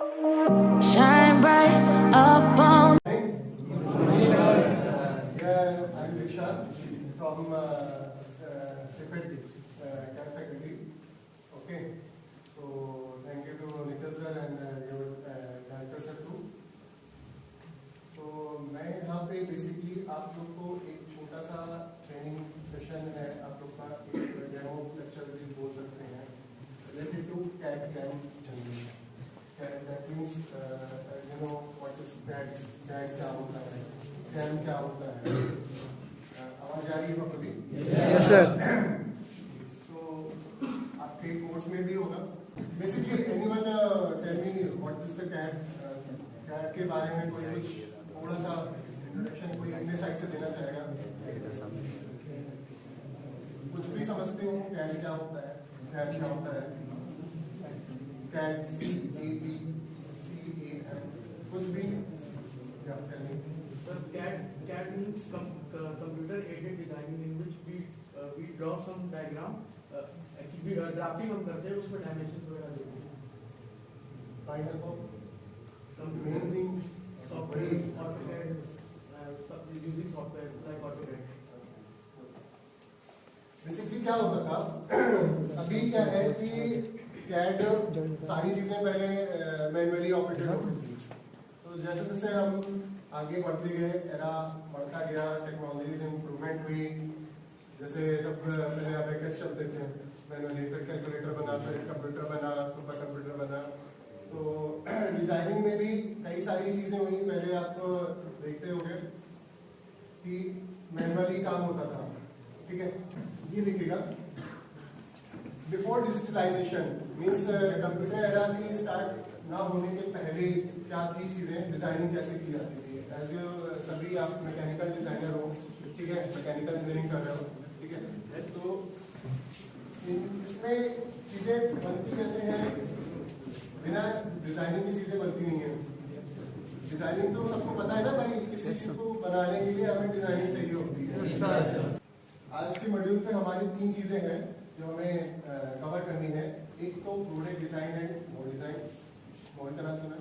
Shine bright up on. Yeah, I'm Diksha from Secretary, CAT faculty. Okay, so thank you to Nikhil sir and your director sir too. So मैं यहाँ पे basically आप लोग को एक छोटा सा ट्रेनिंग सेशन है, आप लोग का एक डेमो लेक्चर भी बोल सकते हैं related to CAD CAM generation. CAD that means you know what is CAD, CAD क्या होता है, CAM क्या होता है. आवाज आ रही है कभी? Yes, sir. So आपके कोर्स में भी होगा. Basically anyone tell me what is the CAD? CAD के बारे में कोई कुछ थोड़ा सा इंट्रोडक्शन कोई अपने साइड से देना चाहेगा? कुछ भी समझते हो CAD क्या होता है? CAD क्या होता है? CAD CAM कुछ भी? Yeah, tell me. Sir, CAD means computer aided designing in which we draw some diagram. Actually drafting हम करते हैं उसमें dimensions वगैरह देते हैं. By help of Computer main thing software, AutoCAD, using software like AutoCAD. Basically क्या होता था अभी क्या है कि CAD सारी चीजें पहले मैनुअली ऑपरेटेड होती थी. तो जैसे जैसे हम आगे बढ़ते गए, एरा बढ़ता गया, टेक्नोलॉजीज इंप्रूवमेंट हुई. जैसे जब पहले अबेकस चलते थे मैनुअली, फिर कैलकुलेटर बना, फिर कंप्यूटर बना, सुपर कंप्यूटर बना. तो डिजाइनिंग में भी कई सारी चीजें हुई. पहले आप देखते होंगे कि मैनुअली काम होता था. ठीक है, ये लिखिएगा before digitalization means computer era की स्टार्ट ना होने के पहले क्या थी चीजें, डिजाइनिंग कैसे की जाती थी. एज यू सभी आप मैकेनिकल डिजाइनर हो, ठीक है, मैकेनिकल इंजीनियरिंग कर रहे हो, ठीक है. तो इसमें चीजें बनती कैसे हैं? बिना डिजाइनिंग की चीजें बनती नहीं है. डिजाइनिंग तो सबको पता है ना भाई, किसी चीज को बनाने के लिए हमें डिजाइनिंग चाहिए होती है. आज के मॉड्यूल पे हमारी 3 चीजें हैं जो हमें कवर करनी है. एक तो product design and model design. Model का नाम सुना?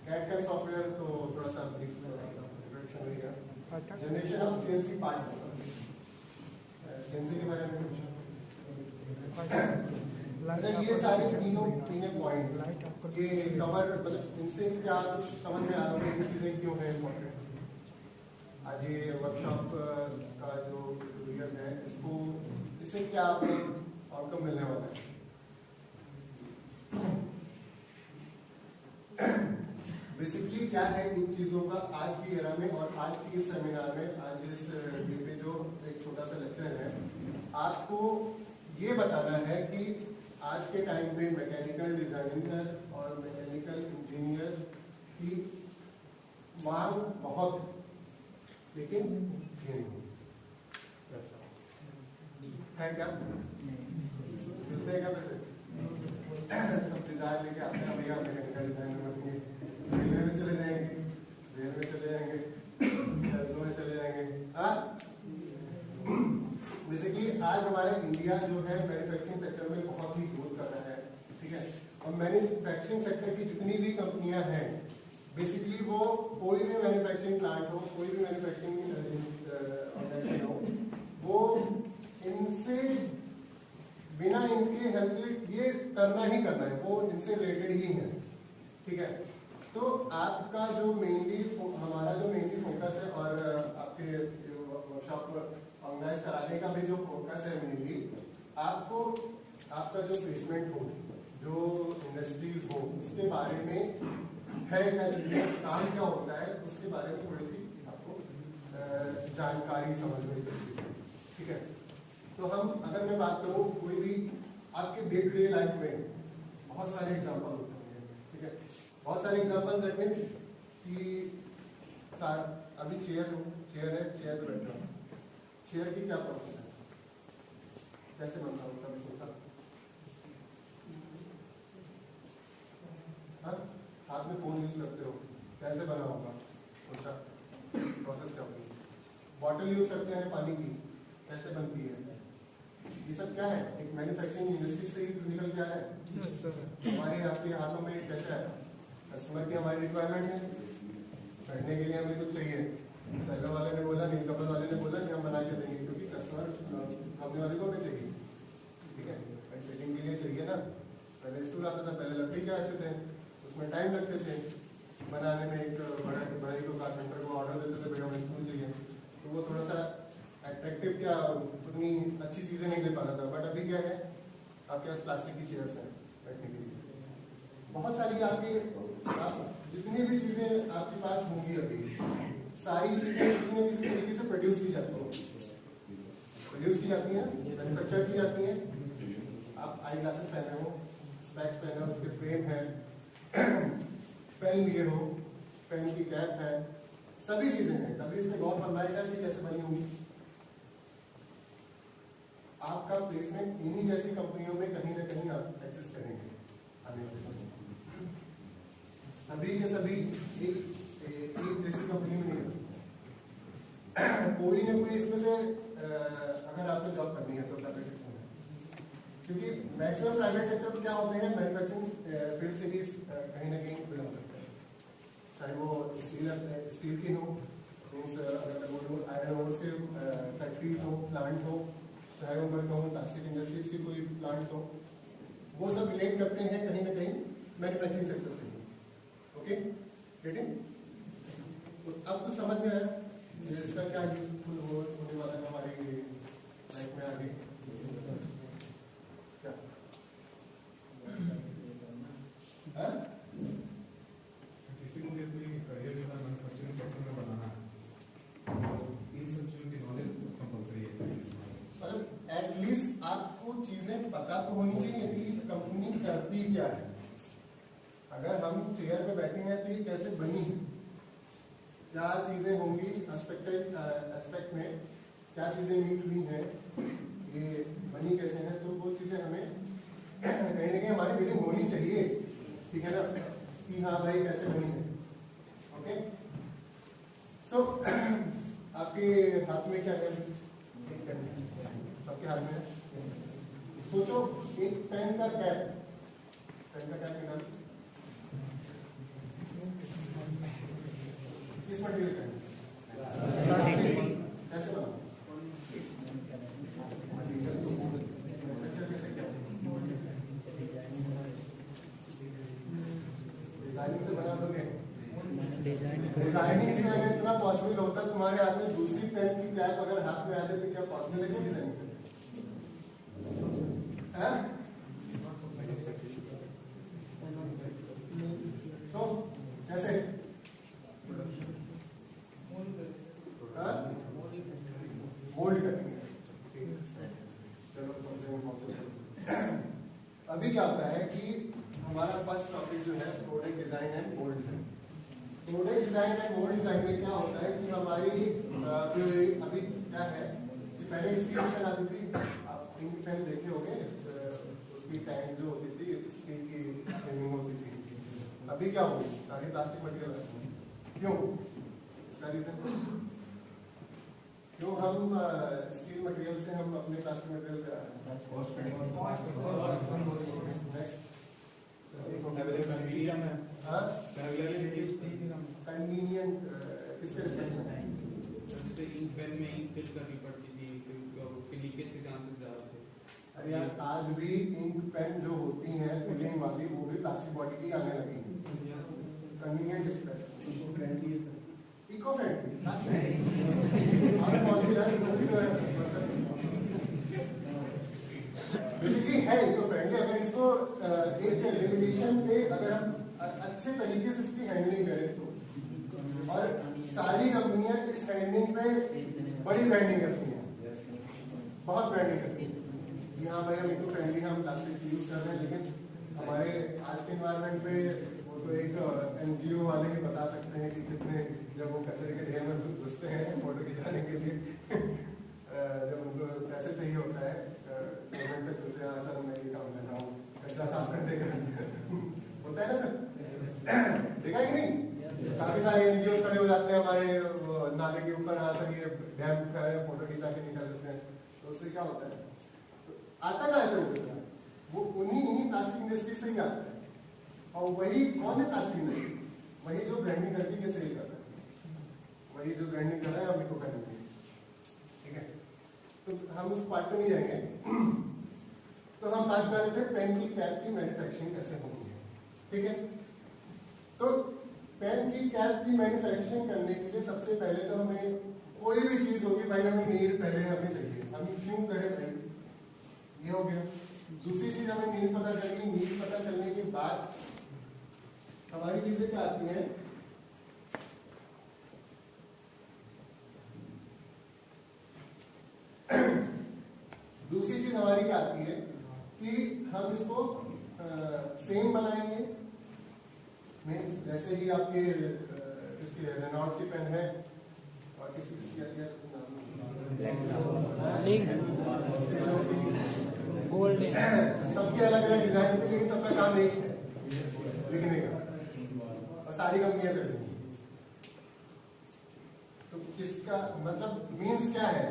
CAD का सॉफ्टवेयर तो थोड़ा सा इंट्रोडक्शन हो गया. Generation of CNC part. CNC के बारे में कुछ ये सारे तीनों पॉइंट ये कवर, मतलब इनसे क्या कुछ समझ में आ रहा है, ये चीजें क्यों है इम्पोर्टेंट. आज ये वर्कशॉप का जो ट्यूटोरियल है, इसको इससे क्या आपको आउटकम मिलने वाला है. बेसिकली क्या है इन चीजों का आज की एरा में और आज की इस सेमिनार में, आज इस डे पे जो एक छोटा सा लेक्चर है, आपको ये बताना है कि आज के टाइम में मैकेनिकल डिजाइनर और मैकेनिकल इंजीनियर की मांग बहुत, लेकिन ये नहीं है. क्या मिलते हैं क्या पैसे? सब डिजाइन लेके आते हैं भैया, मैकेनिकल डिजाइनर बनेंगे, रेलवे में चले जाएंगे, रेल में चले जाएंगे, सड़कों में चले जाएंगे. हाँ, जैसे कि आज हमारा इंडिया जो है मैन्युफैक्चरिंग सेक्टर में बहुत ही ग्रोथ कर रहा है. ठीक है, और मैन्युफैक्चरिंग सेक्टर की जितनी भी कंपनियां हैं, बेसिकली वो कोई भी मैन्युफैक्चरिंग प्लांट हो, कोई भी मैन्युफैक्चरिंग ऑर्गेनाइजेशन हो, वो इनसे बिना इनके हेल्प ये करना ही करना है, वो इनसे रिलेटेड ही है. ठीक है, तो आपका जो मेनली हमारा जो मेनली फोकस है और आपके वर्कशॉप ऑर्गेनाइज कराने का भी जो फोकस है मेनली, आपको आपका जो प्लेसमेंट हो, जो इंडस्ट्रीज हो, उसके बारे में है क्या चीजें, काम क्या होता है, उसके बारे में थोड़ी सी आपको जानकारी समझ में चाहिए. ठीक है, तो हम अगर मैं बात करूँ, कोई भी आपके डे टू डे लाइफ में बहुत सारे एग्जाम्पल होते हैं. ठीक है, बहुत सारे एग्जाम्पल दैट मीन्स कि अभी चेयर है, चेयर पे बैठा हूँ, चेयर की क्या प्रोसेस है, कैसे बनता हूँ, कभी सोचा? हाथ में फोन यूज करते हो, कैसे बना होगा? सोचा प्रोसेस क्या होगी। बॉटल यूज करते हैं पानी की, कैसे बनती है, ये सब क्या है, एक मैन्युफैक्चरिंग इंडस्ट्री से ही निकल क्या है। हमारे आपके हाथों में कैसे है, कस्टमर की हमारी रिक्वायरमेंट है, पहनने के लिए हमें कुछ चाहिए, सेलर वाले ने बोला, नील कपल वाले ने बोला कि हम बना के देंगे, क्योंकि कस्टमर सामने वाले को हमें चाहिए, ठीक है। पैकेजिंग के लिए चाहिए ना, पहले स्टूल आता था, पहले लकड़ी के आते थे, उसमें टाइम लगते थे बनाने में। एक बड़ाई को कारपेंटर को ऑर्डर देते थे, भैया हमें स्टूल चाहिए, तो वो थोड़ा सा एट्रैक्टिव क्या उतनी अच्छी चीज़ें नहीं दे पाता था। बट अभी क्या है, आपके पास प्लास्टिक की चेयर्स हैं बैठने के लिए, बहुत सारी आपकी जितनी भी चीज़ें आपके पास होंगी अभी, सारी चीज़ें किसी न किसी तरीके से प्रोड्यूस की जाती हैं, मैन्युफैक्चर की जाती हैं। आप आई ग्लासेस पहने हो, स्पेक्स पहने हो, उसके फ्रेम है, पेन लिए हो, पेन की कैप है, सभी चीजें हैं। कभी इसमें गौर फरमाएगा कि कैसे बनी होंगी। आपका प्लेसमेंट इन्हीं जैसी कंपनियों में कहीं ना कहीं आप एग्जिस्ट करेंगे आने वाले समय में। सभी के सभी एक जैसी कंपनी में नहीं है, कोई ना कोई इसमें से अगर आपको जॉब करनी है तो प्राइवेट सेक्टर में, क्योंकि मैक्सिमम प्राइवेट सेक्टर में क्या होते हैं, मैन्युफैक्चरिंग फील्ड से भी कहीं ना कहीं बिलोंग करते हैं, चाहे वो स्टील की हो, मीन्स अगर वो आयरन ओर से फैक्ट्रीज हो, प्लांट हो, चाहे वो मैं कहूँ प्लास्टिक इंडस्ट्रीज की कोई प्लांट्स हो, वो सब रिलेट करते हैं कहीं ना कहीं मैन्युफैक्चरिंग सेक्टर से। Okay, getting? तो अब तो समझ में आया इसका क्या यूजफुल होने वाला है हमारी लाइफ में आगे क्या? किसी को भी अपनी करियर जो है मैन्युफैक्चरिंग सेक्टर में बनाना है, तो इन सब चीज़ों की नॉलेज कंपलसरी है। मतलब एटलीस्ट आपको चीजें पता तो होनी चाहिए कि कंपनी करती क्या है। अगर हम चेयर पे बैठे हैं तो ये कैसे बनी है, क्या चीजें होंगी, एस्पेक्ट में क्या चीजें मीट हुई हैं, ये बनी कैसे हैं, तो वो चीजें हमें कहीं ना कहीं हमारी फीलिंग होनी चाहिए, ठीक है ना, कि हाँ भाई कैसे बनी है। ओके, सो आपके हाथ में क्या है, सबके हाथ में है। सोचो एक पेन का कैप निकाल, किस मटेरियल का कैसे बना, डिजाइनिंग से बना दोगे, डिजाइनिंग से अगर इतना पॉसिबल होता तुम्हारे हाथ में दूसरी पेन की कैप अगर हाथ में आ जाए तो क्या पॉसिबल है कि डिजाइनिंग से? तो कैसे मोल्ड करनी है। चलो अभी क्या होता है कि हमारा फर्स्ट टॉपिक जो है product design and mould design. Product design and mould design में क्या होता है कि हमारी अभी क्या है कि पहले स्टील पेन आती थी, आप इंक पेन देखे होंगे, उसकी टैंक जो होती थी स्टील की फ्रेमिंग होती थी। अभी क्या होगी, सारी प्लास्टिक मटेरियल, क्यों? इसका रीजन क्यों हम स्टील मटेरियल से हम अपने प्लास्टिक मटेरियल का कन्वीनियंट किसके रिस्पेक्ट में? जैसे इंक पेन में इंक फिल करनी पड़ती थी, फिर लीकेज के चांसेस ज्यादा थे। अरे यार आज भी इंक पेन जो होती हैं फिलिंग वाली वो भी प्लास्टिक बॉडी की आने लगी है। कन्वीनियंट इको फ्रेंडली बेसिकली है इको फ्रेंडली। अगर इसको एक लिमिटेशन पे अगर हम अच्छे तरीके से इसकी हैंडलिंग करें तो, और सारी कंपनियां इस हैंडलिंग पे बड़ी ब्रांडिंग करती हैं, बहुत ब्रांडिंग करती हैं। यहाँ भाई हम इको फ्रेंडली हम प्लास्टिक यूज कर रहे हैं, लेकिन हमारे आज के एनवायरमेंट पे वो तो एक NGO वाले ही बता सकते हैं कि कितने जब वो कचरे के ढेर में घुसते हैं फोटो खिंचाने के लिए जब उनको पैसे चाहिए होता है गवर्नमेंट से दूसरे यहाँ सर मैं ये काम कर रहा हूँ कचरा साफ करने का होता है ना सर, देखा कि नहीं? काफी सारे एनजीओ खड़े हो जाते हैं हमारे नाले के ऊपर, हाँ सर ये डैम का है, फोटो खिंचा के निकाल देते हैं, तो उससे क्या होता है? तो आता कहाँ से होता है? वो उन्हीं प्लास्टिक इंडस्ट्री से ही आता है। और वही कौन है प्लास्टिक इंडस्ट्री? वही जो ब्रांडिंग करके ये सेल कर रहा है, वही जो ब्रांडिंग कर रहा है हम इसको करेंगे, ठीक है? तो हम उस पार्ट में नहीं जाएंगे। तो हम बात कर रहे थे पेन की कैप की मैन्युफैक्चरिंग कैसे होगी, ठीक है? तो पेन की कैप की मैन्युफैक्चरिंग करने के लिए सबसे पहले तो हमें कोई भी चीज होगी भाई, हमें नीड पहले हमें चाहिए। हम क्यों करें भाई? ये हो गया। दूसरी चीज हमें नीड पता चली, नीड पता चलने के बाद हमारी चीजें क्या आती हैं? दूसरी चीज हमारी क्या आती है कि हम इसको सेम बनाएंगे। जैसे ही आपके इसके रेनॉल्ड्स की पेन है और किसी सबकी अलग अलग डिजाइन होती है, लेकिन सबका काम एक है, लिखने का, और सारी कंपनियां चल रही हैं। तो किसका मतलब मीन्स क्या है?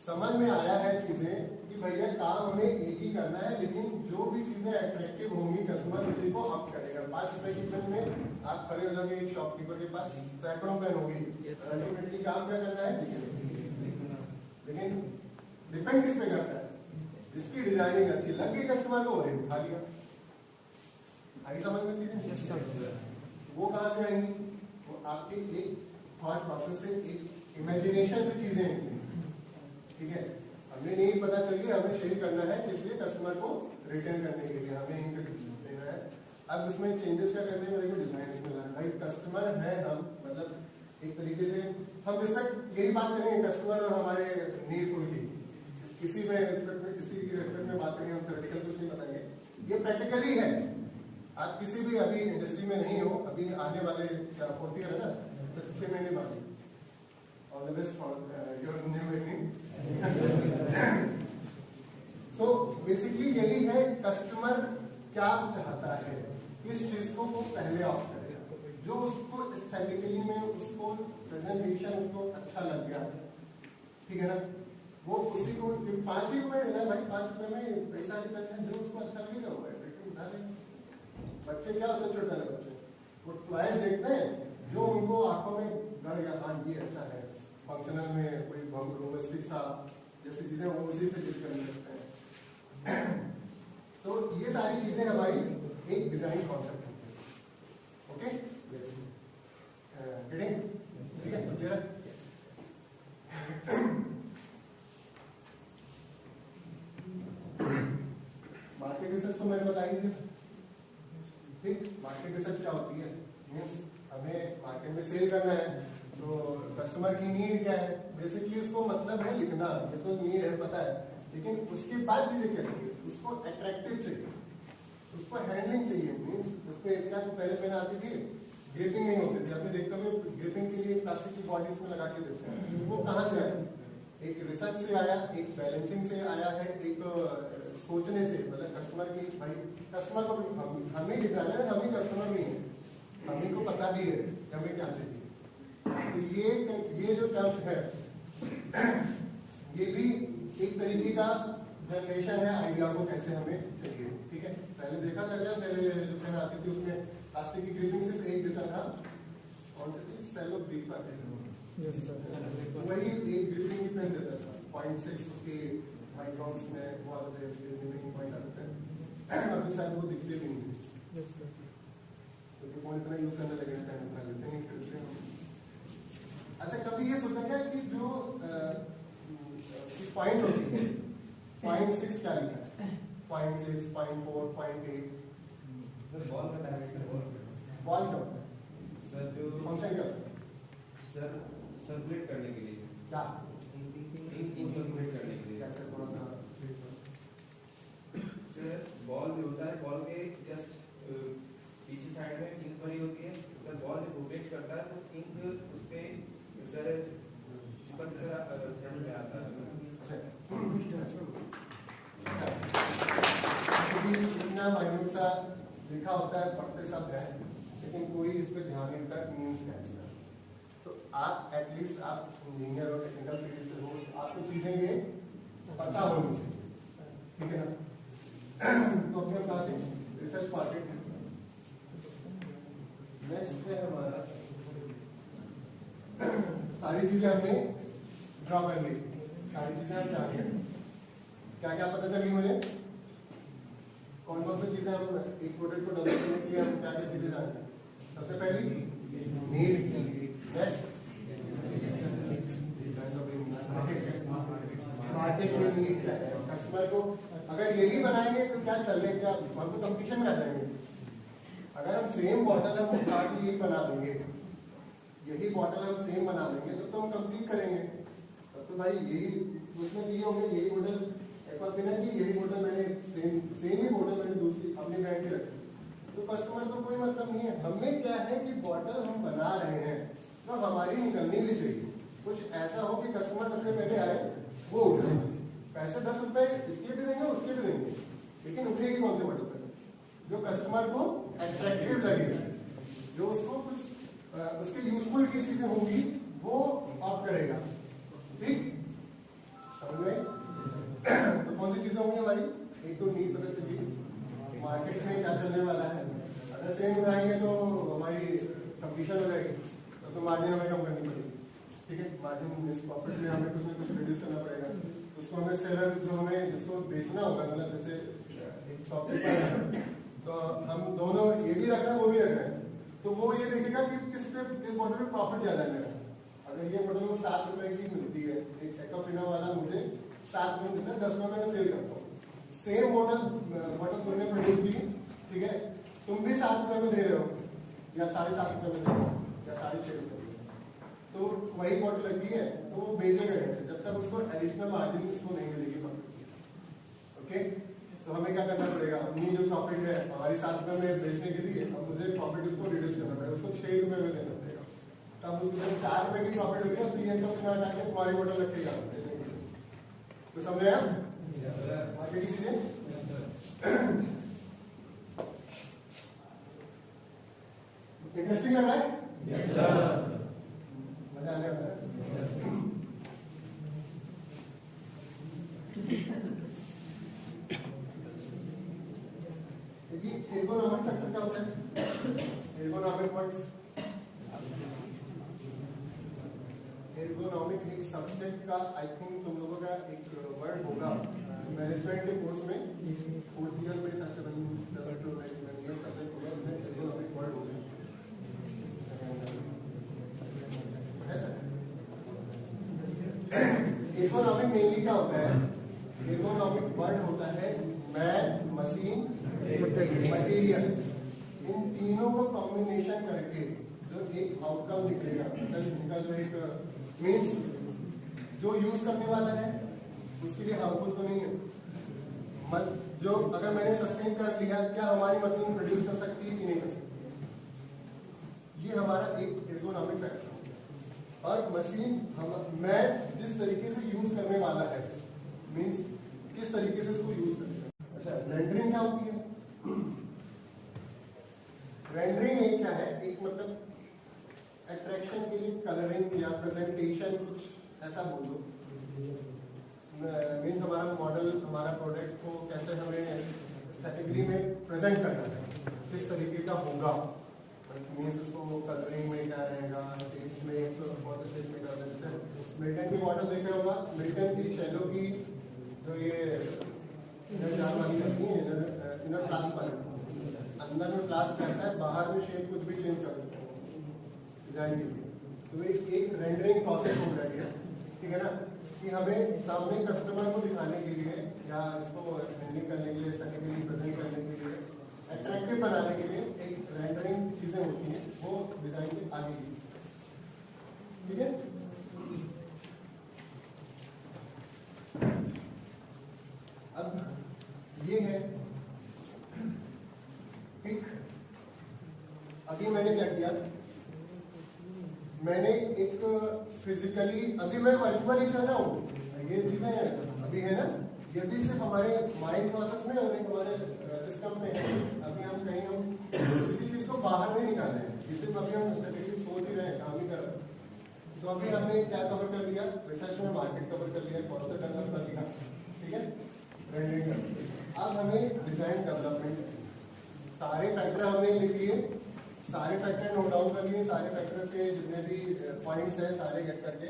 समझ में आया है चीजें कि भैया काम हमें एक ही करना है, लेकिन जो भी चीजें अट्रैक्टिव होंगी कस्टमर उसी को ऑप्ट करेगा। 5 रुपए की पेन में आप खड़े हो जाओगे एक शॉपकीपर के पास, सैकड़ों पेन होगी, अल्टीमेटली काम क्या करना है? लेकिन डिपेंड किस पे करता है? जिसकी डिजाइनिंग अच्छी लग गई कस्टमर को, उठा लिया। आगे समझ में चीजें? वो कहां से आएंगी? वो आपके एक थॉट प्रोसेस से, एक इमेजिनेशन से चीजें निकलेंगी, ठीक है? हमें नहीं पता चलिए, हमें शेयर करना है, इसलिए कस्टमर को रिटर्न करने के लिए हमें इनका देना है। अब उसमें चेंजेस क्या करने हैं? मेरे को डिजाइन इसमें लाना है। भाई कस्टमर है हम, मतलब एक तरीके से हम रिस्पेक्ट यही बात करेंगे कस्टमर और हमारे नीडफुल की, किसी में रिस्पेक्ट में, किसी की रिस्पेक्ट में बात करेंगे, हम थ्योरेटिकल कुछ नहीं बताएंगे, ये प्रैक्टिकली है। आप किसी भी अभी इंडस्ट्री में नहीं हो, अभी आने वाले 4th ईयर है ना, तो 6 महीने बाद all the best for your new beginning. So basically यही है, कस्टमर क्या चाहता है, किस चीज को वो पहले ऑप्ट करेगा, जो उसको एस्थेटिकली में, उसको प्रेजेंटेशन उसको अच्छा लग गया, ठीक है ना? वो उसी को 5 ही रुपए देना भाई, 5 रुपए में पैसा निकल है, जो उसको अच्छा लगेगा वो उठा ले। बच्चे क्या होते हैं, छोटे वाले बच्चे, वो टॉयज देखते हैं जो उनको आंखों में गड़ गया, हाँ ये ऐसा है, फंक्शनल में कोई रोबोस्टिक सा जैसी चीजें वो उसी पे क्लिक करने लगते हैं। तो ये सारी चीजें हमारी एक डिजाइन कॉन्सेप्ट है, ओके? ठीक है, क्लियर? मार्केट रिसर्च तो मैंने बताई थी, ठीक? मार्केट रिसर्च क्या होती है? मीन्स हमें मार्केट में सेल करना है, तो कस्टमर की नीड क्या है, बेसिकली उसको मतलब है लिखना, ये तो नीड है पता है, लेकिन उसके बाद चीजें क्या चाहिए? उसको अट्रैक्टिव चाहिए, उसको हैंडलिंग चाहिए। मीन्स उसको क्या पहले पेन आती थी, ग्रिपिंग नहीं होती थी, आपने देखते हुए ग्रिपिंग के लिए प्लास्टिक की बॉडी में लगा के देते हैं। वो कहाँ से आया? एक रिसर्च से आया, एक बैलेंसिंग से आया है, एक सोचने से, मतलब कस्टमर की, भाई कस्टमर को हम ही डिजाइनर है, हम ही कस्टमर भी है, हम ही को पता भी है कि हमें क्या चाहिए। तो ये जो टर्म्स है ये भी एक तरीके का जनरेशन है आइडिया को कैसे हमें चाहिए, ठीक है? पहले देखा था क्या, पहले जो पेन आती थी उसमें प्लास्टिक की ग्रिपिंग सिर्फ एक देता था, कौन सी थी? सेलो ग्रिप पर, वही एक ग्रिपिंग की पेन देता था, 0.6 उसकी माइक्रॉन्स में वो आते थे, उसके ग्रिपिंग पॉइंट आते थे। अभी शायद वो दिखते भी नहीं, क्योंकि फोन इतना यूज करने लगे हैं, इतना लेते नहीं, खरीदते हैं। अच्छा, कभी ये सोचा क्या कि जो पॉइंट होती है, 0.6 क्या लिखा है? 0.6, 0.4, 0.8। सर बॉल का डायमीटर, बॉल क्या होता है? सर जो फंक्शन क्या होता है? सर सर्कुलेट करने के लिए, क्या इंक सर्कुलेट करने के लिए। कैसे थोड़ा सा सर बॉल जो होता है, बॉल के जस्ट पीछे साइड में इंक भरी होती है। सर बॉल जब रोटेट करता है तो इंक उस पे सर चिपक कर फ्रंट में आता है। इतना माइन्यूट सा लिखा होता है, पट्टे सब है, लेकिन कोई इस पर ध्यान नहीं देता मीन्स कैंसर। तो आप एटलीस्ट आप इंजीनियर और टेक्निकल फील्ड से हो, आपको चीजें ये पता होनी चाहिए, ठीक है ना। तो अपने हम कहा थे रिसर्च मार्केट। नेक्स्ट है हमारा सारी चीजें हमने ड्रॉ कर ली, सारी चीजें हम जान गए। क्या क्या पता चली मुझे, कौन कौन सी चीजें हम एक प्रोडक्ट को डेवलप करने के लिए हम क्या क्या चीजें जानते हैं। सबसे पहली नीड, नेक्स्ट मार्केट में नीड क्या है, कस्टमर को अगर यही बनाएंगे तो क्या चलने, क्या हम तो कंपटीशन में आ जाएंगे। अगर हम सेम बॉटल हम उठा के यही बना देंगे, यही बॉटल हम सेम बना देंगे तो हम कंप्लीट करेंगे। तब तो भाई यही उसमें चाहिए होंगे, यही बॉटल एक बार बिना कि यही बॉटल मैंने सेम ही बॉटल मैंने दूसरी अपनी ब्रांड की रखी, तो कस्टमर को कोई मतलब नहीं है। हमें क्या है कि बॉटल हम बना रहे हैं तो हमारी निकलनी भी चाहिए, कुछ ऐसा हो कि कस्टमर सबसे पहले आए वो उठे। पैसे 10 रुपए इसके भी देंगे उसके भी देंगे, लेकिन उठेगी कौन से बॉटल पर, जो कस्टमर को अट्रैक्टिव लगेगा, जो उसको कुछ उसके यूजफुल की चीजें होंगी वो ऑप्ट करेगा। ठीक समझ में? तो कौन सी चीजें होंगी हमारी, एक तो नीड पता चलिए, मार्केट में क्या चलने वाला है। अगर सेम बनाएंगे तो हमारी कंपटीशन हो जाएगी, तो मार्जिन हमें कम करनी पड़ेगी, ठीक है। मार्जिन प्रॉफिट में हमें कुछ ना कुछ रिड्यूस करना पड़ेगा। उसको हमें सेलर जो हमें जिसको बेचना होगा, मतलब जैसे एक शॉपकीपर है तो हम दोनों ये भी रख रहे हैं वो भी रख रहे हैं, तो वो ये देखेगा कि किस बॉटल में प्रॉफिट ज्यादा है मेरा। अगर ये बॉटल में 7 रुपए की मिलती है, एक एक्वाफिना वाला मुझे 7 रुपए मिलता है, 10 रुपए में सेल करता हूँ। सेम बॉटल तुमने प्रोड्यूस की, ठीक है, तुम भी 7 रुपए में दे रहे हो या 7.5 रुपए में दे रहे हो या 6.5 रुपए में, तो वही बॉटल लगी है तो वो बेचेगा कैसे, जब तक उसको एडिशनल मार्जिन उसको नहीं मिलेगी प्रॉफिट। ओके, तो हमें क्या करना पड़ेगा, अपनी जो प्रॉफिट है हमारी 7 रुपए में बेचने के लिए, अब मुझे प्रॉफिट उसको रिड्यूस करना पड़ेगा, उसको 6 रुपए में देना पड़ेगा। तब उसको जब 4 रुपए की प्रॉफिट होगी तो ये तो हटा के तुम्हारी बॉटल रखेगा बेचने के लिए। तो समझे आप मार्केट की चीजें। इंटरेस्टिंग लग रहा है? मजा आने वाला है। एर्गोनॉमिक फैक्टर क्या होता है? एर्गोनॉमिक एक सब्जेक्ट का आई थिंक तुम लोगों का एक वर्ड होगा मैनेजमेंट के कोर्स में 4th ईयर में सब्जेक्ट होगा, उसमें एर्गोनॉमिक वर्ड होगा है सर। एर्गोनॉमिक मेनली क्या होता है, एर्गोनॉमिक वर्ड होता है मैन, मशीन, मटेरियल, इन तीनों को कॉम्बिनेशन करके जो एक आउटकम निकलेगा, मतलब इनका जो एक मीन्स जो यूज करने वाला है उसके लिए हार्मफुल तो नहीं है। जो अगर मैंने सस्टेन कर लिया, क्या हमारी मशीन प्रोड्यूस कर सकती है कि नहीं कर सकती, ये हमारा एक एर्गोनॉमिक फैक्टर है। और मशीन मैं जिस तरीके से यूज करने वाला है, मीन्स किस तरीके से उसको यूज करेगा। अच्छा, रेंडरिंग क्या होती है? रेंडरिंग एक क्या है, एक मतलब अट्रैक्शन के लिए कलरिंग या प्रेजेंटेशन, कुछ ऐसा बोल दो। मीन्स हमारा मॉडल, हमारा प्रोडक्ट को कैसे हमें कैटेगरी में प्रेजेंट करना है, किस तरीके का होगा, मीन्स उसको कलरिंग में क्या रहेगा, शेप्स में कौन से शेप में क्या रहेगा। जैसे मिल्टन की मॉडल देखे होगा, मिल्टन की शैलो की जो ये इनर जान वाली करती है, इनर क्लास वाली, अंदर में क्लास रहता है, बाहर में शेप कुछ भी चेंज कर सकते हैं डिजाइन के लिए। तो एक रेंडरिंग प्रोसेस हो जाएगी, ठीक है ना, कि हमें सामने कस्टमर को दिखाने के लिए या इसको हैंडलिंग करने के लिए, स्ट्रैटेजिकली प्रेजेंट करने के लिए, अट्रैक्टिव बनाने के लिए एक रेंडरिंग चीजें होती हैं, वो डिजाइन के आगे की, ठीक है। अब ये है एक, अभी मैंने क्या किया, मैंने एक फिजिकली, अभी मैं वर्चुअली चल रहा हूँ, ये चीजें अभी है ना, ये भी सिर्फ हमारे माइंड प्रोसेस में और एक हमारे सिस्टम में है। अभी हम कहीं हम किसी चीज को बाहर नहीं निकालना है, इसे अभी हम स्ट्रेटेजी सोच ही रहे हैं, काम ही कर रहे हैं। तो अभी हमने क्या कवर कर लिया, रिसर्च में मार्केट कवर कर लिया, कौन सा डेवलप कर लिया, ठीक है, रेंडरिंग कर लिया। अब हमें डिजाइन डेवलपमेंट, सारे फैक्टर हमने लिख लिए, सारे फैक्टर नोट डाउन कर लिए, सारे फैक्टर के जितने भी पॉइंट्स हैं सारे गेट करके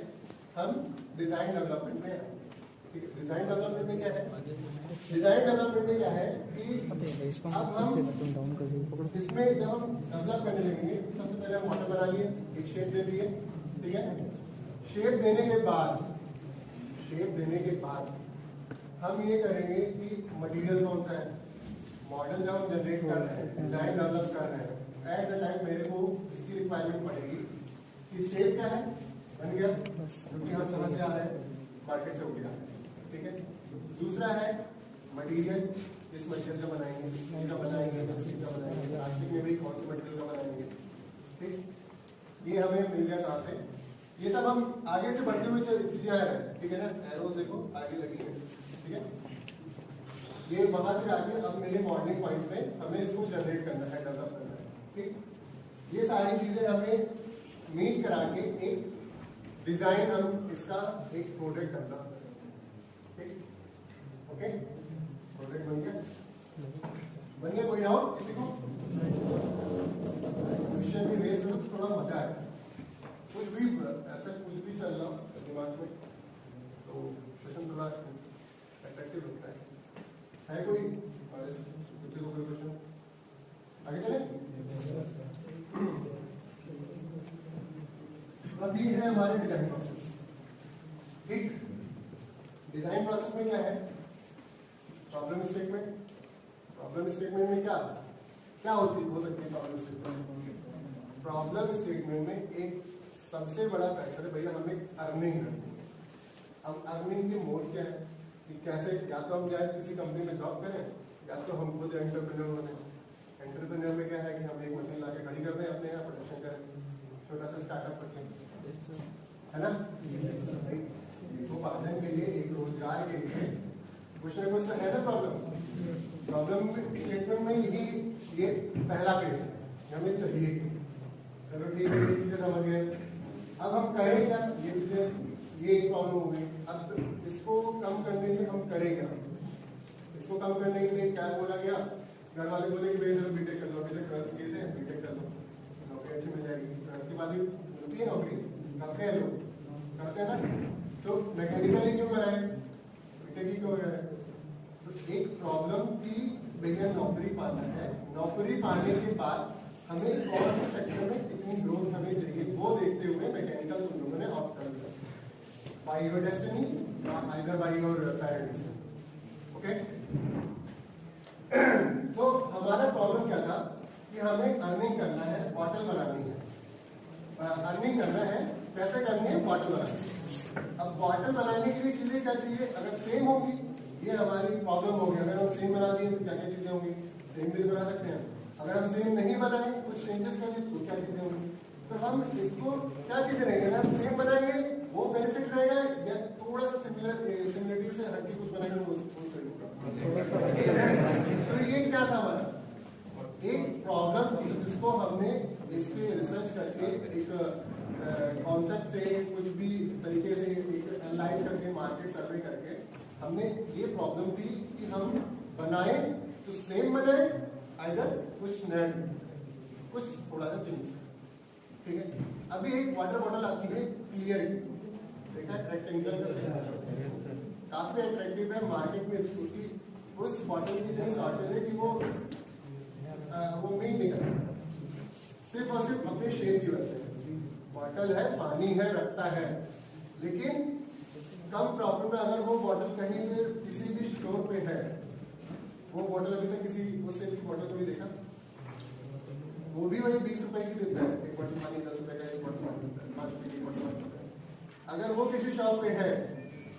हम डिजाइन डेवलपमेंट में आए। ठीक है, डिजाइन डेवलपमेंट में क्या है, डिजाइन डेवलपमेंट में क्या है कि अब हम इसमें जब हम डेवलप करने लगेंगे, सबसे पहले हम मॉडल बना लिए, एक शेप दे दिए, ठीक है। शेप देने के बाद हम ये करेंगे कि मटेरियल कौन सा है, मॉडल जब हम जनरेट कर रहे हैं, डिजाइन डेवलप कर रहे हैं, एट द टाइम मेरे को इसकी रिक्वायरमेंट पड़ेगी कि शेप क्या है, बन गया, क्योंकि हम समझ से आ रहे हैं, मार्केट से उठ गया, ठीक है। दूसरा है मटेरियल, किस मटेरियल का बनाएंगे, स्टील का बनाएंगे, प्लास्टिक का बनाएंगे, प्लास्टिक में भी कौन से मटेरियल का बनाएंगे, ठीक। ये हमें मिल गया कहाँ पे, ये सब हम आगे से बढ़ते हुए चीजें आ रहे हैं, ठीक है ना, एरोज देखो आगे लगी है, ठीक है। ये वहां से आगे अब मेरे मॉडलिंग पॉइंट्स में हमें इसको जनरेट करना है, डेवलप करना है, ठीक। ये सारी चीजें हमें मीट करा के एक डिजाइन, हम इसका एक प्रोडक्ट डेवलप करेंगे, ठीक, ओके। प्रोडक्ट बन गया, कोई डाउट किसी को? क्वेश्चन की बेस में थोड़ा मजा है, कुछ भी ऐसा कुछ भी चल रहा दिमाग में तो क्वेश्चन थोड़ा अट्रैक्टिव लगता है कोई किसी को कोई क्वेश्चन आगे चले? अब ये है हमारे डिजाइन प्रोसेस, ठीक। डिजाइन प्रोसेस में क्या है, प्रॉब्लम स्टेटमेंट, प्रॉब्लम स्टेटमेंट में क्या क्या हो सकती है प्रॉब्लम स्टेटमेंट? प्रॉब्लम स्टेटमेंट में एक सबसे बड़ा फैक्टर है भैया, हमें अर्निंग करनी है। अब अर्निंग के मोड क्या है कि कैसे, या तो हम जाए किसी कंपनी में जॉब करें, या तो हम खुद एंटरप्रेन्योर बने। एंटरप्रेन्योर में क्या है कि हम एक मशीन ला के खड़ी कर दें, अपने यहाँ प्रोडक्शन करें, छोटा सा स्टार्टअप करते हैं, है ना। तो पालन के लिए, एक रोजगार के लिए कुछ ना कुछ तो है ना प्रॉब्लम स्टेटमेंट में यही ये पहला फेज है, हमें चाहिए। चलो ठीक है, ये चीजें समझ गए। अब हम करें क्या, ये चीजें, ये एक प्रॉब्लम हो गई। अब इसको कम करने के हम करें क्या, इसको कम करने के लिए क्या बोला गया, घर वाले बोले कि भाई चलो बीटेक कर लो, बीटेक कर लो, नौकरी अच्छी मिल जाएगी। उसके बाद मिलती है नौकरी, करते हैं लोग, करते हैं ना। तो मैकेनिकली क्यों कराए, बीटेक ही क्यों कराए? तो एक प्रॉब्लम थी भैया, नौकरी पाना है, नौकरी पाने के बाद हमें कौन से सेक्टर में कितनी ग्रोथ हमें चाहिए, वो देखते हुए मैकेनिकल तुम लोगों ने ऑप्ट कर लिया, by your destiny, either by your parents, okay. तो हमारा प्रॉब्लम क्या था कि हमें अर्निंग करना है, बॉटल बनानी है, अर्निंग करना है, कैसे करनी है, बॉटल बनानी है। अब बॉटल बनाने के लिए चीजें क्या चाहिए, अगर सेम होगी, ये हमारी प्रॉब्लम होगी। अगर हम सेम बना दिए तो क्या क्या चीजें होंगी, सेम भी बना सकते हैं। अगर हम सेम नहीं बनाए, कुछ चेंजेस कर दिए तो क्या चीजें होंगी। तो हम इसको क्या चीजें रहेंगे, अगर हम सेम बनाएंगे वो बेनिफिट रहेगा, या थोड़ा सा सिमिलरिटी से हट के कुछ बनाएंगे वो सही होगा। तो ये क्या था हमारा, एक प्रॉब्लम थी जिसको हमने इस पे रिसर्च करके एक कॉन्सेप्ट से, कुछ भी तरीके से एक एनालाइज करके, मार्केट सर्वे करके हमने ये प्रॉब्लम थी कि हम बनाए तो सेम बनाए, आइदर कुछ नया, कुछ थोड़ा सा चेंज, ठीक है। अभी एक वाटर बॉटल आती है क्लियर, देखा रेक्टेंगुलर, काफी अट्रैक्टिव है, मार्केट में उसकी उस बॉटल की इतनी शॉर्टेज है कि वो मीट नहीं करता, सिर्फ और सिर्फ अपने शेप की वजह से। बॉटल है, पानी है, रखता है, लेकिन कम प्रॉफिट में अगर वो बॉटल कहीं भी किसी भी स्टोर पे है, वो बॉटल अभी तक किसी उससे की बॉटल को भी देखा, वो भी वही 20 रुपए की देता है, एक बॉटल पानी 10 रुपए का, एक बॉटल पानी 5 रुपए की बॉटल। अगर वो किसी शॉप पे है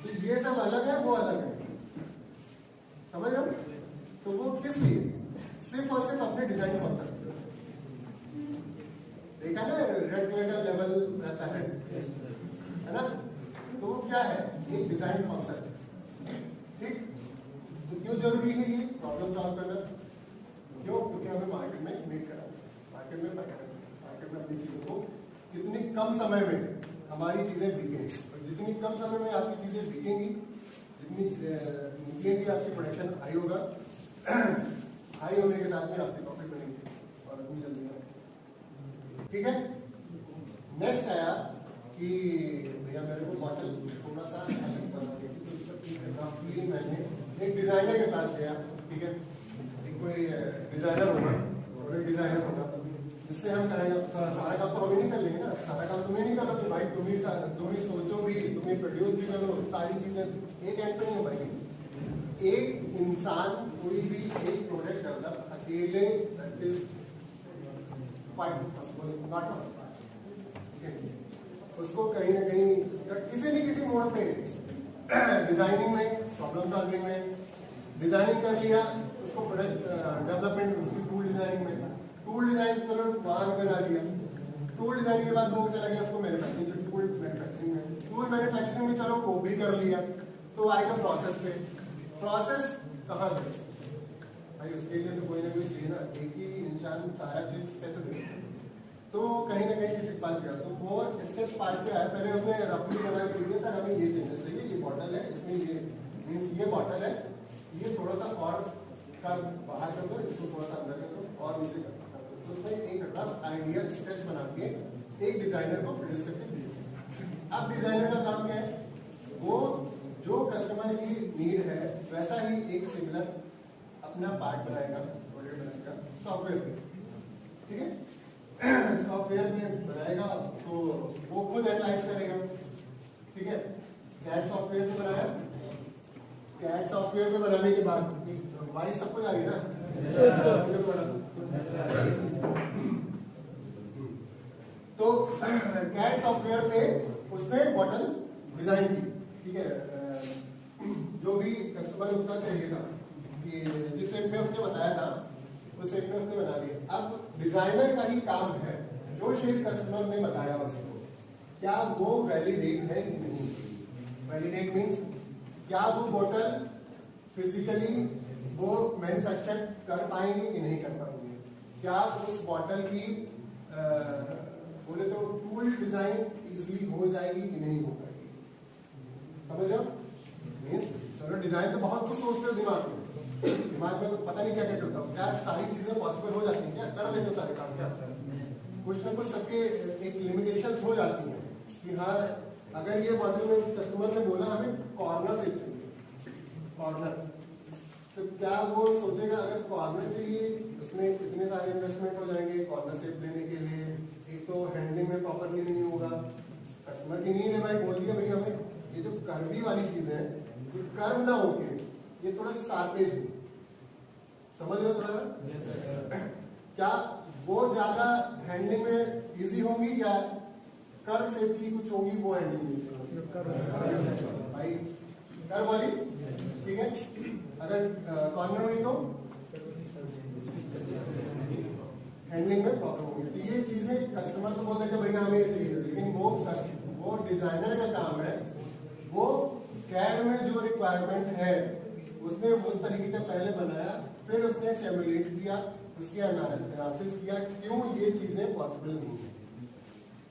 तो ये सब अलग है, वो अलग है, समझ रहे हो। तो वो किस लिए, सिर्फ और सिर्फ अपने डिजाइन कॉन्सेप्ट, देखा ना, रेड कलर का लेवल रहता है ना। तो वो क्या है, एक डिजाइन कॉन्सेप्ट, ठीक। तो क्यों जरूरी है ये प्रॉब्लम सॉल्व करना, क्यों, क्योंकि हमें मार्केट में मीट कराना, मार्केट में अपनी चीज़ों को कितनी कम समय में हमारी चीज़ें बिकेंगी, और जितनी कम समय में आपकी चीज़ें बिकेंगी, जितनी निकलेगी आपकी प्रोडक्शन हाई होगा, हाई होने के साथ में आपकी प्रॉफिट बनेगी और अपनी जल्दी है। ठीक है। नेक्स्ट आया कि भैया मेरे को बॉटल थोड़ा सा अलग बना देगी, तो इसका मैंने एक डिजाइनर के पास गया। ठीक है, एक कोई डिजाइनर होगा, प्रोडक्ट डिजाइनर होगा, जिससे हम करेंगे सारा काम तो हमें नहीं कर लेंगे ना, सारा काम तुम्हें नहीं करना, तो भाई तुम ही सोचो भी, तुम्हें प्रोड्यूस भी करो, सारी चीजें एक एंड पे नहीं हो पाएगी। एक इंसान कोई भी एक प्रोडक्ट डेवलप अकेले that is quite possible, not possible. उसको कहीं ना कहीं किसी न किसी मोड पे डिजाइनिंग में, प्रॉब्लम सॉल्विंग में, डिजाइनिंग कर लिया, उसको प्रोडक्ट डेवलपमेंट, उसकी टूल डिजाइनिंग में, टूल डिजाइन चलो वहां बना लिया, टूल डिजाइन के बाद वो चला गया उसको मैन्युफैक्चरिंग, टूल मैन्युफैक्चरिंग में, टूल मैन्युफैक्चरिंग में चलो वो भी कर लिया, तो आएगा प्रोसेस पे। प्रोसेस कहाँ पे भाई, उसके लिए तो कोई ना कोई चाहिए ना, एक ही इंसान सारा चीज कैसे देगा, तो कहीं ना कहीं किसी के पास गया, तो वो स्केच पार्ट पे आया, पहले उसने रफली बना के दिया, सर हमें ये चेंजेस चाहिए, ये बॉटल है, इसमें ये मीन्स ये बॉटल है, ये थोड़ा सा और कर बाहर कर दो, इसको थोड़ा सा अंदर कर दो और नीचे कर दो, तो उसने एक रफ आइडिया स्केच बना के एक डिजाइनर को प्रोड्यूस करके दिया। अब डिजाइनर का काम क्या है, वो जो कस्टमर की नीड है वैसा ही एक सिमिलर अपना पार्ट बनाएगा, प्रोडक्ट बनाएगा सॉफ्टवेयर पे। ठीक है, सॉफ्टवेयर में बनाएगा तो वो खुद एनालाइज करेगा। ठीक है, कैड सॉफ्टवेयर में बनाया, कैड सॉफ्टवेयर में बनाने के बाद वाइस सबको जा रही है ना, तो कैड सॉफ्टवेयर पे उसने बॉटल डिजाइन की। ठीक है, जो भी कस्टमर उसका चाहिए था, कि जिस सेट में उसने बताया था उस सेट में उसने बना दिया। अब डिजाइनर का ही काम है, जो शेप कस्टमर ने बताया उसको, क्या वो वैलिडेट है कि नहीं। वैलिडेट मीन्स क्या वो बोतल फिजिकली वो मैन्युफैक्चर कर पाएंगे कि नहीं कर पाएंगे, क्या उस बॉटल की बोले तो टूल डिजाइन इजीली हो जाएगी कि नहीं हो पाएगी। समझ रहे हो, मीन्स चलो डिजाइन तो बहुत कुछ सोचते हो दिमाग में तो पता नहीं क्या क्या चलता है, क्या सारी चीजें पॉसिबल हो जाती हैं, क्या कर लेते हो सारे काम, क्या कुछ ना कुछ सबके एक लिमिटेशंस हो जाती हैं कि हाँ अगर ये मॉडल में कस्टमर ने बोला हमें कॉर्नर से चाहिए, कॉर्नर, तो क्या वो सोचेगा अगर कॉर्नर चाहिए उसमें कितने सारे इन्वेस्टमेंट हो जाएंगे कॉर्नर शेप देने के लिए, एक तो हैंडलिंग में प्रॉपरली नहीं होगा, कस्टमर की नीड है भाई, बोल दिया भाई हमें ये जो कर्वी वाली चीज है कर्व ना होके ये थोड़ा शार्पेज हो, समझ रहे हो थोड़ा, क्या वो ज्यादा हैंडलिंग में इजी होंगी या कर्व शेप की कुछ होगी वो हैंडलिंग में भाई कर्व वाली। ठीक है, अगर कॉर्नर हुई तो हैंडलिंग में प्रॉब्लम होगी, तो ये चीजें कस्टमर तो बोल देते भैया हमें चाहिए, लेकिन वो डिजाइनर का काम है, वो कैड में जो रिक्वायरमेंट है उसने उस तरीके से पहले बनाया, फिर उसने सिमुलेट किया, उसकी एनालिसिस किया क्यों ये चीजें पॉसिबल नहीं है।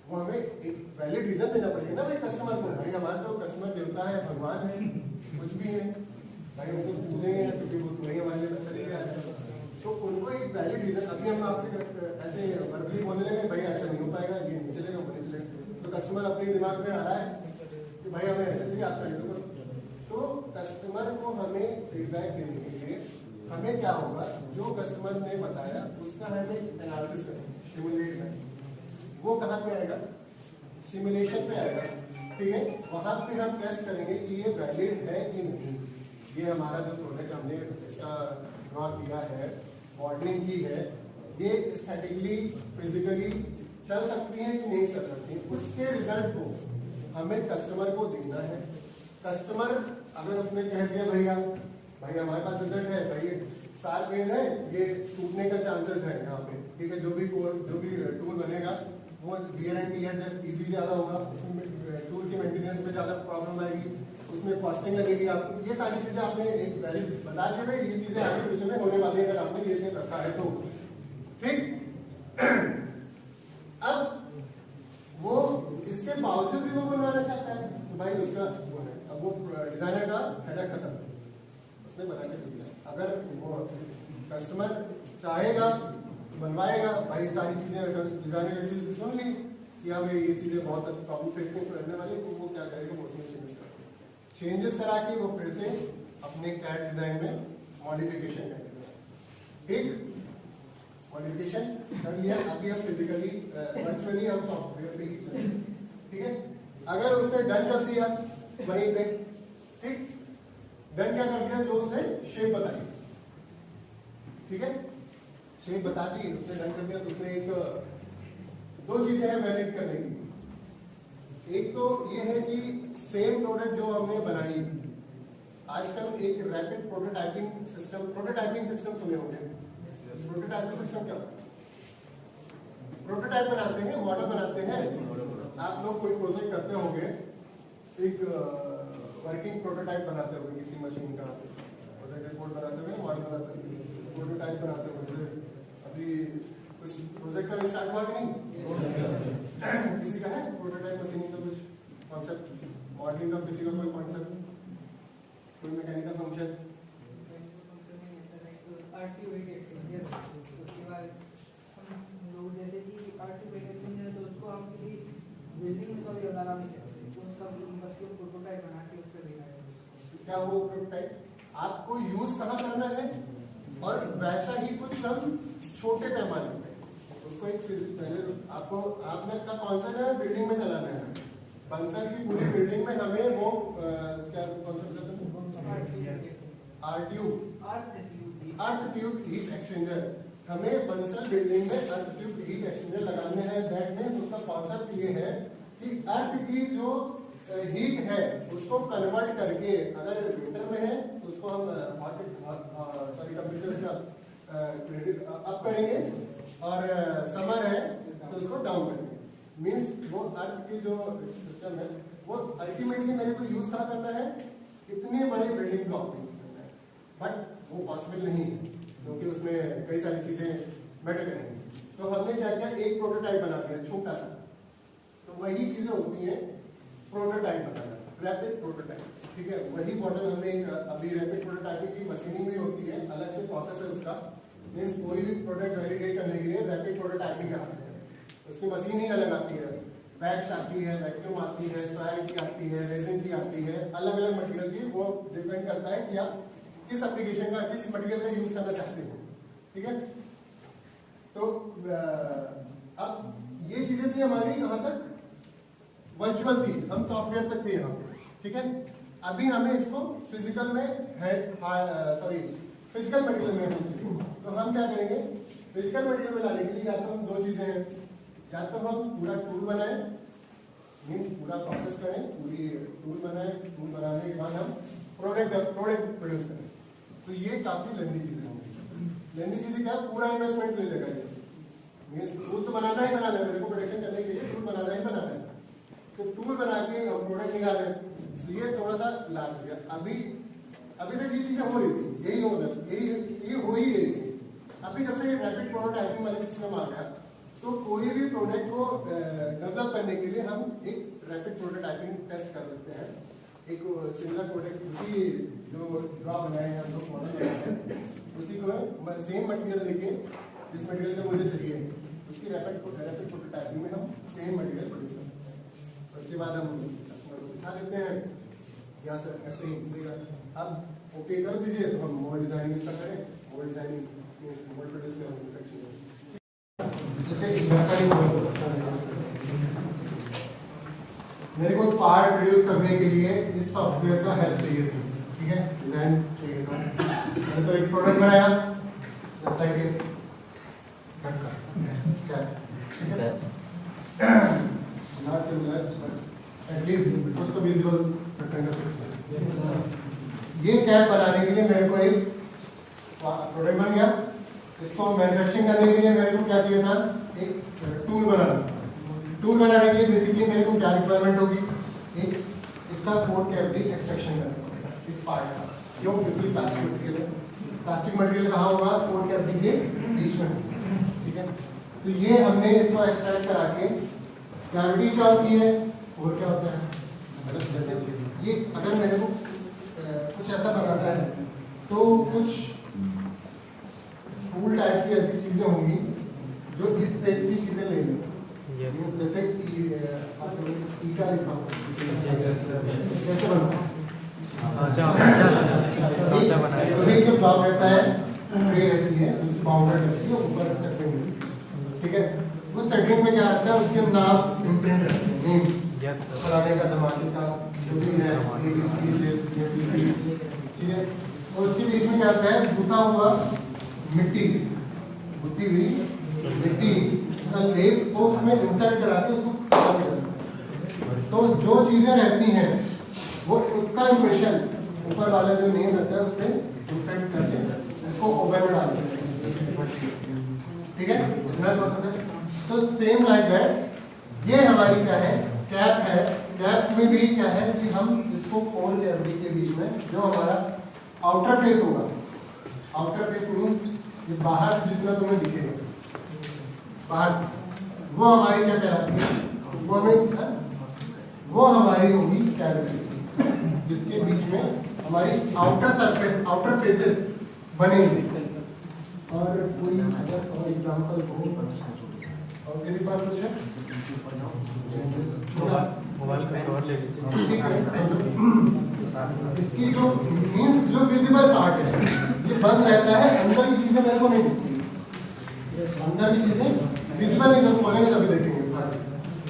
वो हमें एक वैलिड रीजन देना पड़ेगा ना भाई कस्टमर को, भाई हमारा तो कस्टमर देवता है, भगवान है, कुछ भी है भाई, उनको पूछेंगे क्योंकि वो तुम्हें हमारे लिए चले गया, तो उनको एक वैलिड रीजन, अभी हम आपके ऐसे वर्बली बोलने लगे भाई ऐसा नहीं हो पाएगा, ये नहीं चलेगा, वो नहीं चलेगा, तो कस्टमर अपने दिमाग में आ रहा है कि भाई हमें ऐसे चाहिए, आप कर दो। तो कस्टमर को हमें फीडबैक देने के लिए हमें क्या होगा, जो कस्टमर ने बताया उसका हमें एनालिसिस करें, सिमुलेट करें, वो कहाँ पे आएगा, सिमुलेशन पे आएगा। ठीक है, वहां पे हम टेस्ट करेंगे कि ये वैलिड है कि नहीं, ये हमारा जो प्रोडक्ट हमने इसका ड्रॉ किया है, मॉडलिंग की है, ये एस्थेटिकली फिजिकली चल सकती है कि नहीं चल सकती, उसके रिजल्ट को हमें कस्टमर को देना है। कस्टमर अगर उसने कह दिया भैया भाई हमारे पास रिजल्ट है, भाई सार पेज है, ये टूटने का चांसेस है यहाँ पे, ठीक है, जो भी टूल बनेगा वो वियर एंड टीयर इजी ज्यादा होगा, उसमें टूल की मेंटेनेंस में ज्यादा प्रॉब्लम आएगी, उसमें कॉस्टिंग लगेगी आपको, ये सारी चीजें आपने एक वैलिड बता दिया भाई, ये चीजें आगे पीछे में होने वाली है अगर आपने ये चीज रखा है तो। ठीक, अब वो इसके बावजूद भी वो बनवाना चाहता है तो भाई उसका वो है, अब वो डिजाइनर का हेडक खत्म, उसने बना के दिया। अगर वो कस्टमर चाहेगा तो बनवाएगा, भाई सारी चीजें डिजाइनर ने चीज सुन ली कि हाँ भाई ये चीजें बहुत प्रॉब्लम फेस करने वाली, तो वो क्या करेगा, वो उसमें चेंजेस करा के वो फिर से अपने कैड डिजाइन में मॉडिफिकेशन करेगा। ठीक, मॉडिफिकेशन कर लिया, अभी हम फिजिकली वर्चुअली हम सॉफ्टवेयर पे ही चलेंगे। ठीक है, अगर उसने डन कर दिया वहीं पे, ठीक, डन क्या कर दिया, जो उसने शेप बताई, ठीक है, शेप बता दी उसने, डन कर दिया, तो उसने एक दो चीजें हैं वैलिड करने की। एक तो ये है कि सेम प्रोडक्ट जो हमने बनाई, आजकल एक रैपिड प्रोटोटाइपिंग सिस्टम सुने होंगे। प्रोटोटाइपिंग सिस्टम क्या होता है? प्रोटोटाइप बनाते हैं, मॉडल बनाते हैं। आप लोग कोई प्रोजेक्ट करते होंगे, एक वर्किंग प्रोटोटाइप बनाते होंगे किसी मशीन का, प्रोजेक्ट रिपोर्ट बनाते होंगे, मॉडल बनाते होंगे, प्रोटोटाइप बनाते होंगे। अभी कुछ प्रोजेक्ट का स्टार्ट हुआ कि नहीं? किसी का है प्रोटोटाइप मशीनिंग का कुछ कॉन्सेप्ट, मॉडलिंग का किसी का कोई कॉन्सेप्ट, कोई मैकेनिकल फंक्शन? जैसे कि तो उसको हम किसी बिल्डिंग में कभी लगा नहीं सकते, तो उसका बस प्रोटोटाइप बना के उसका दिखाया। क्या वो प्रोटोटाइप आपको यूज कहाँ करना है, और वैसा ही कुछ हम छोटे पैमाने पे उसको एक पहले आपको आपने का कॉन्सेप्ट है बिल्डिंग में चलाना है। बंसल की पूरी बिल्डिंग में हमें वो क्या कॉन्सेप्ट अर्थ ट्यूब हीट एक्सचेंजर, हमें बंसल बिल्डिंग में अर्थ ट्यूब हीट एक्सचेंजर लगाने हैं। दैट मींस उसका कॉन्सेप्ट ये है कि अर्थ की जो हीट है उसको कन्वर्ट करके, अगर विंटर में है तो उसको हम टेम्परेचर का अप करेंगे, और समर है तो उसको डाउन करेंगे। मीन्स वो अर्थ की जो सिस्टम है वो अल्टीमेटली मेरे को यूज कहाँ करना है, इतने बड़े बिल्डिंग ब्लॉक में यूज करना है, बट वो पॉसिबल नहीं है क्योंकि उसमें कई सारी चीजें मैटर करेंगी। तो हमने क्या किया, एक प्रोटोटाइप बना दिया छोटा सा। तो वही चीजें होती है प्रोटोटाइप बनाना, रैपिड प्रोटोटाइप। ठीक है, वही मॉडल हमने अभी रैपिड प्रोटोटाइपिंग की मशीनिंग भी होती है, अलग से प्रोसेस है उसका। मीन्स कोई भी प्रोडक्ट वैलिडेट करने के लिए रैपिड प्रोटोटाइपिंग कराते हैं, उसकी मशीन ही अलग आती है, वैक्स आती है, वैक्यूम आती है, सॉइल की आती है, रेजिन की आती है, अलग अलग मटेरियल की। वो डिपेंड करता है कि आप किस एप्लीकेशन का, किस मटेरियल का यूज करना चाहते हो। ठीक है, तो अब ये चीजें थी हमारी कहां तक, वर्चुअल थी, हम सॉफ्टवेयर तक थे यहाँ। ठीक है, अभी हमें इसको फिजिकल में फिजिकल मटेरियल में हम, तो हम क्या करेंगे, फिजिकल मटेरियल में लाने के लिए या तो हम दो चीजें हैं, या तो हम पूरा टूल बनाएं, मीन्स पूरा प्रोसेस करें, पूरी टूल बनाएं, टूल बनाने के बाद हम प्रोडक्ट प्रोड्यूस करें। तो ये काफी लेंदी चीजें होंगी। लेंदी चीजें क्या, पूरा इन्वेस्टमेंट ले लेगा ये, मीन्स टूल तो बनाना ही बनाना है, मेरे को प्रोडक्शन करने के लिए टूल बनाना ही बनाना है। तो टूल बना के हम प्रोडक्ट निकाल रहे हैं, तो ये थोड़ा सा लाभ हो गया। अभी तक ये चीजें हो रही थी, यही हो ही रही थी। अभी जब से ये रैपिड प्रोटोटाइपिंग वाले सिस्टम आ गया, तो कोई भी प्रोडक्ट को डेवलप करने के लिए हम एक रैपिड प्रोटोटाइपिंग टेस्ट कर लेते हैं। एक सिमिलर प्रोडक्ट, उसी जो ड्रॉ बनाए हैं हम लोग, मॉडल बनाए हैं, उसी को सेम मटेरियल लेके, जिस मटेरियल का मुझे चाहिए उसकी रैपिड प्रोटोटाइपिंग में हम सेम मटेरियल प्रोड्यूस करते हैं। उसके बाद हम कस्टमर को दिखा देते हैं, या सर ऐसे ही मिलेगा, अब ओके कर दीजिए, तो हम मोबाइल डिजाइनिंग इसका करें, मोबाइल डिजाइनिंग मोबाइल प्रोड्यूस करें। जैसे मेरे को पार्ट प्रोड्यूस करने के लिए इस सॉफ्टवेयर का हेल्प चाहिए थी। ठीक है, डिजाइन चाहिए था, मैंने तो एक प्रोडक्ट बनाया जस्ट लाइक ये, नॉट सिमिलर एटलीस्ट उसको विजुअल करने का सकते हैं। ये कैप बनाने के लिए मेरे को एक प्रोडक्ट बन गया। इसको मैन्युफैक्चरिंग करने के लिए मेरे को क्या चाहिए था, एक टूल बनाना। टूल बनाने के लिए बेसिकली मेरे को क्या रिक्वायरमेंट होगी, एक इसका कोर कैविटी एक्सट्रैक्शन करना पड़ेगा इस पार्ट का, जो बिल्कुल प्लास्टिक मटेरियल है। प्लास्टिक मटेरियल कहाँ होगा, कोर कैविटी के बीच में होगा। ठीक है, तो ये हमने इसको एक्सट्रैक्ट करा के कैविटी क्या होती है और क्या होता है, मतलब जैसे ये अगर मेरे को कुछ ऐसा बनाता है तो कुछ टूल टाइप की ऐसी चीजें होंगी जो इस सेट की चीजें ले लें, जैसे ईटा लिखा हो कैसे बनता है, तो ये ब्लॉक रहता है, ट्रे रहती है, बाउंडर रहती है, ऊपर सेटिंग, ठीक है। उस सेटिंग में क्या रहता है, उसके नाम इम्प्रिंट रहते हैं, नेम फलाने का धमाके का जो भी है ABC, ठीक है। और उसके बीच में क्या आता है, गुथा हुआ मिट्टी, गुथी हुई मिट्टी का लेप को उसमें इंसर्ट करा के उसको तो जो चीजें रहती हैं वो उसका इंप्रेशन ऊपर वाला जो नेम रहता है उस पर इम्प्रिंट करके उसको ओवन में डाल देते हैं, ठीक है। इतना प्रोसेस है। तो सेम लाइक दैट ये हमारी क्या है, कैप है। कैप में भी क्या है कि हम इसको कोर कैविटी के बीच में जो हमारा आउटर फेस होगा, आउटर फेस मीन्स ये बाहर से जितना तुम्हें दिखेगा बाहर से, वो हमारी क्या कहलाती है, वो हमें वो हमारी होगी कैविटी, जिसके बीच में हमारी आउटर सरफेस, आउटर फेसेस बनेंगे। और कोई अगर और एग्जांपल हो और किसी बात कुछ है, मोबाइल का कवर ले लीजिए, ठीक है। इसकी जो मीन्स जो विजिबल पार्ट है ये बंद रहता है, अंदर की चीजें मेरे को नहीं दिखती, अंदर की चीजें विजिबल नहीं, जब खोलेंगे तभी देखेंगे।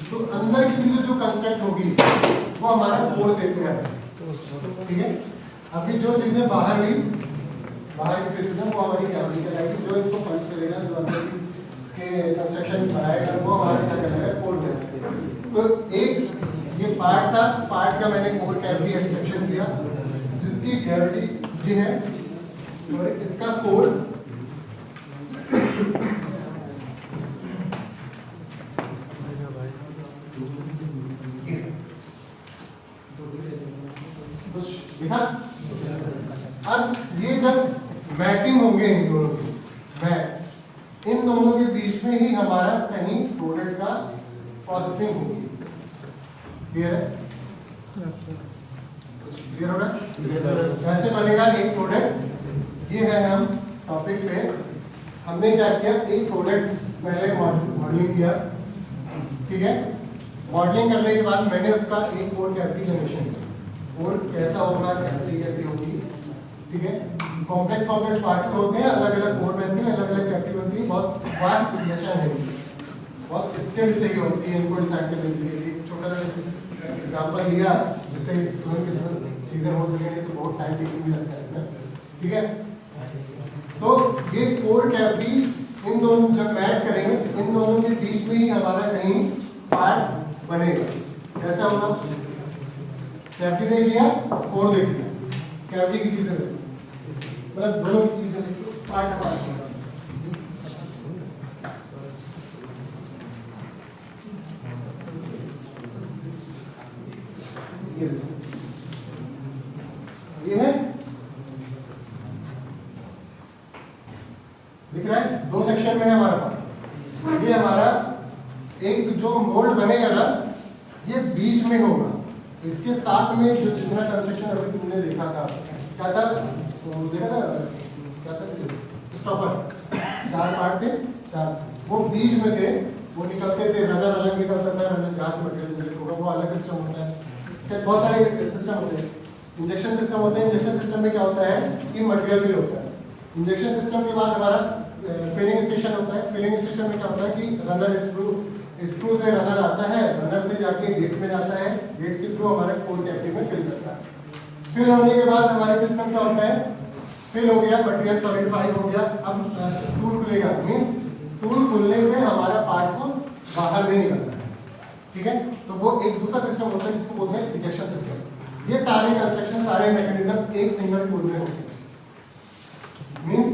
तो अंदर की चीजें जो कंस्ट्रक्ट होगी वो हमारा कोर शेप में है, ठीक है। अभी जो चीजें बाहर हुई, बाहर की फेसेस है वो हमारी कैविटी कहलाएगी, जो इसको पंच करेगा, जो अंदर के कंस्ट्रक्शन बनाएगा वो हमारा क्या कहलाएगा, कोर कहलाएगा। तो एक ये पार्ट था, पार्ट का मैंने कोर कैविटी एक्सट्रैक्शन किया जिसकी कैविटी ये है और इसका कोर देखा। अब ये जब मैटिंग होंगे इन दोनों की, मैट, इन दोनों के बीच में ही हमारा कहीं प्रोडक्ट का प्रोसेसिंग होगी। क्लियर है? क्लियर हो रहा है? ऐसे बनेगा एक प्रोडक्ट। ये है हम टॉपिक पे हमने क्या किया, एक प्रोडक्ट पहले मॉडलिंग किया, ठीक है। मॉडलिंग करने के बाद मैंने उसका एक कोर कैविटी जनरेशन किया, और कैसा होगा, कैविटी कैसी होगी, ठीक है। कॉम्प्लेक्स कॉम्प्लेक्स पार्टिकल होते हैं, अलग अलग कोर बनती है, अलग अलग कैविटी बनती है, बहुत वास्ट क्रिएशन है, बहुत स्किल चाहिए होती है इनको डिसाइड करने के लिए। एक छोटा सा एग्जांपल लिया जिससे चीजें हो सकेंगे, तो बहुत टाइम टेकिंग भी लगता है इसमें, ठीक है। तो ये कोर कैविटी इन दोनों जब मैट करेंगे, इन दोनों के बीच में ही हमारा कहीं पार्ट बनेगा। कैसा होगा, कैविटी देख लिया, कोर देख लिया, कैविटी की चीजें देख, मतलब दोनों की चीजें देख, पार्ट पार्ट। ये है, दिख रहा है, दो सेक्शन में है हमारा पार्ट। ये हमारा एक जो मोल्ड बनेगा ना, ये बीच में होगा, इसके साथ में जो जितना कंस्ट्रक्शन अभी तुमने देखा था, क्या था, तो देखा था क्या था, स्टॉपर, चार पार्ट थे, चार, वो बीच में थे, वो निकलते थे, रनर अलग निकल सकता है, रनर जहाँ से मटेरियल जनरेट होगा वो अलग सिस्टम होता है। फिर बहुत सारे सिस्टम होते हैं, इंजेक्शन सिस्टम होते हैं। इंजेक्शन सिस्टम में क्या होता है कि मटेरियल फिल होता है। इंजेक्शन सिस्टम के बाद हमारा फिलिंग स्टेशन होता है। फिलिंग स्टेशन में क्या होता है कि रनर स्क्रू से रनर आता है, रनर से जाके गेट में जाता है, गेट के थ्रू हमारे कोर कैविटी में फिल करता है। फिल होने के बाद हमारे सिस्टम क्या होता है, फिल हो गया, मटेरियल सॉलिडिफाई हो गया, अब टूल खुलेगा, मीन्स टूल खुलने में हमारा पार्ट को बाहर में निकलता है, ठीक है। तो वो एक दूसरा सिस्टम होता है जिसको बोलते हैं इजेक्शन सिस्टम। ये सारे कंस्ट्रक्शन, सारे मैकेनिज्म एक सिंगल टूल में होते हैं, मीन्स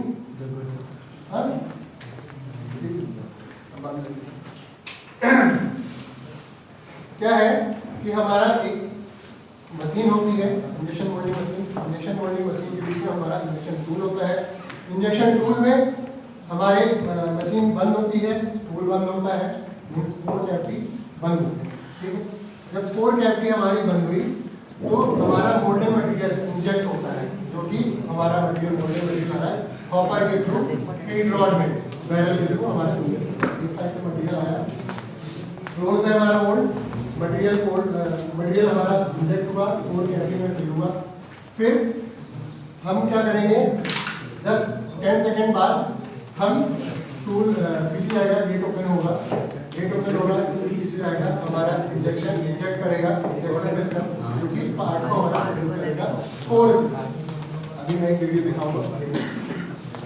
क्या है कि हमारा एक मशीन होती है, injection moulding machine. Injection moulding machine के बीच में हमारा इंजेक्शन टूल होता है। इंजेक्शन टूल में हमारे मशीन बंद होती है, टूल बंद होता है, मीन्स कोर कैविटी बंद होती है, ठीक है। जब कोर कैविटी हमारी बंद हुई तो हमारा मोल्डन मटेरियल इंजेक्ट होता है, जो कि हमारा मटेरियल मोल्डन मटेरियल आ रहा है हॉपर के थ्रू फीड रॉड में, बैरल के थ्रू हमारा एक साइड से मटेरियल आया, क्लोज है हमारा मोल्ड, मटेरियल हमारा इंजेक्ट हुआ, कोर कैविटी में फिल हुआ। फिर हम क्या करेंगे, जस्ट 10 सेकेंड बाद हम टूल पीछे आएगा, गेट ओपन होगा, टूल पीछे आएगा, हमारा इंजेक्शन इंजेक्ट करेगा, इंजेक्शन सिस्टम जो कि पार्ट को हमारा प्रोड्यूस करेगा कोर। अभी मैं एक वीडियो दिखाऊंगा,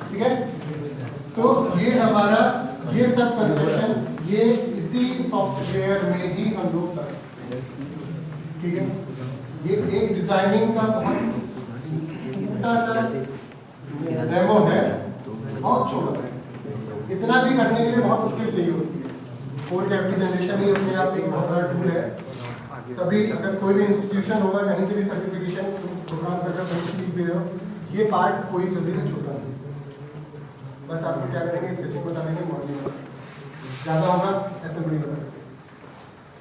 ठीक है। तो ये हमारा ये सब कंस्ट्रक्शन ये इसी सॉफ्टवेयर में ही हम लोग कर सकते हैं, ठीक है। ये एक डिजाइनिंग का बहुत छोटा सा डेमो है, बहुत छोटा है, इतना भी करने के लिए बहुत स्किल चाहिए होती है। कोर कैविटी जनरेशन ही अपने आप एक बहुत बड़ा टूल है। सभी अगर कोई भी इंस्टीट्यूशन होगा, कहीं से भी सर्टिफिकेशन प्रोग्राम करना सीख भी रहे हो, ये पार्ट कोई जल्दी से छोटा नहीं। बस आपको क्या करेंगे, स्केचिंग बता देंगे, मॉडलिंग ज़्यादा होगा, असेंबली बता देंगे।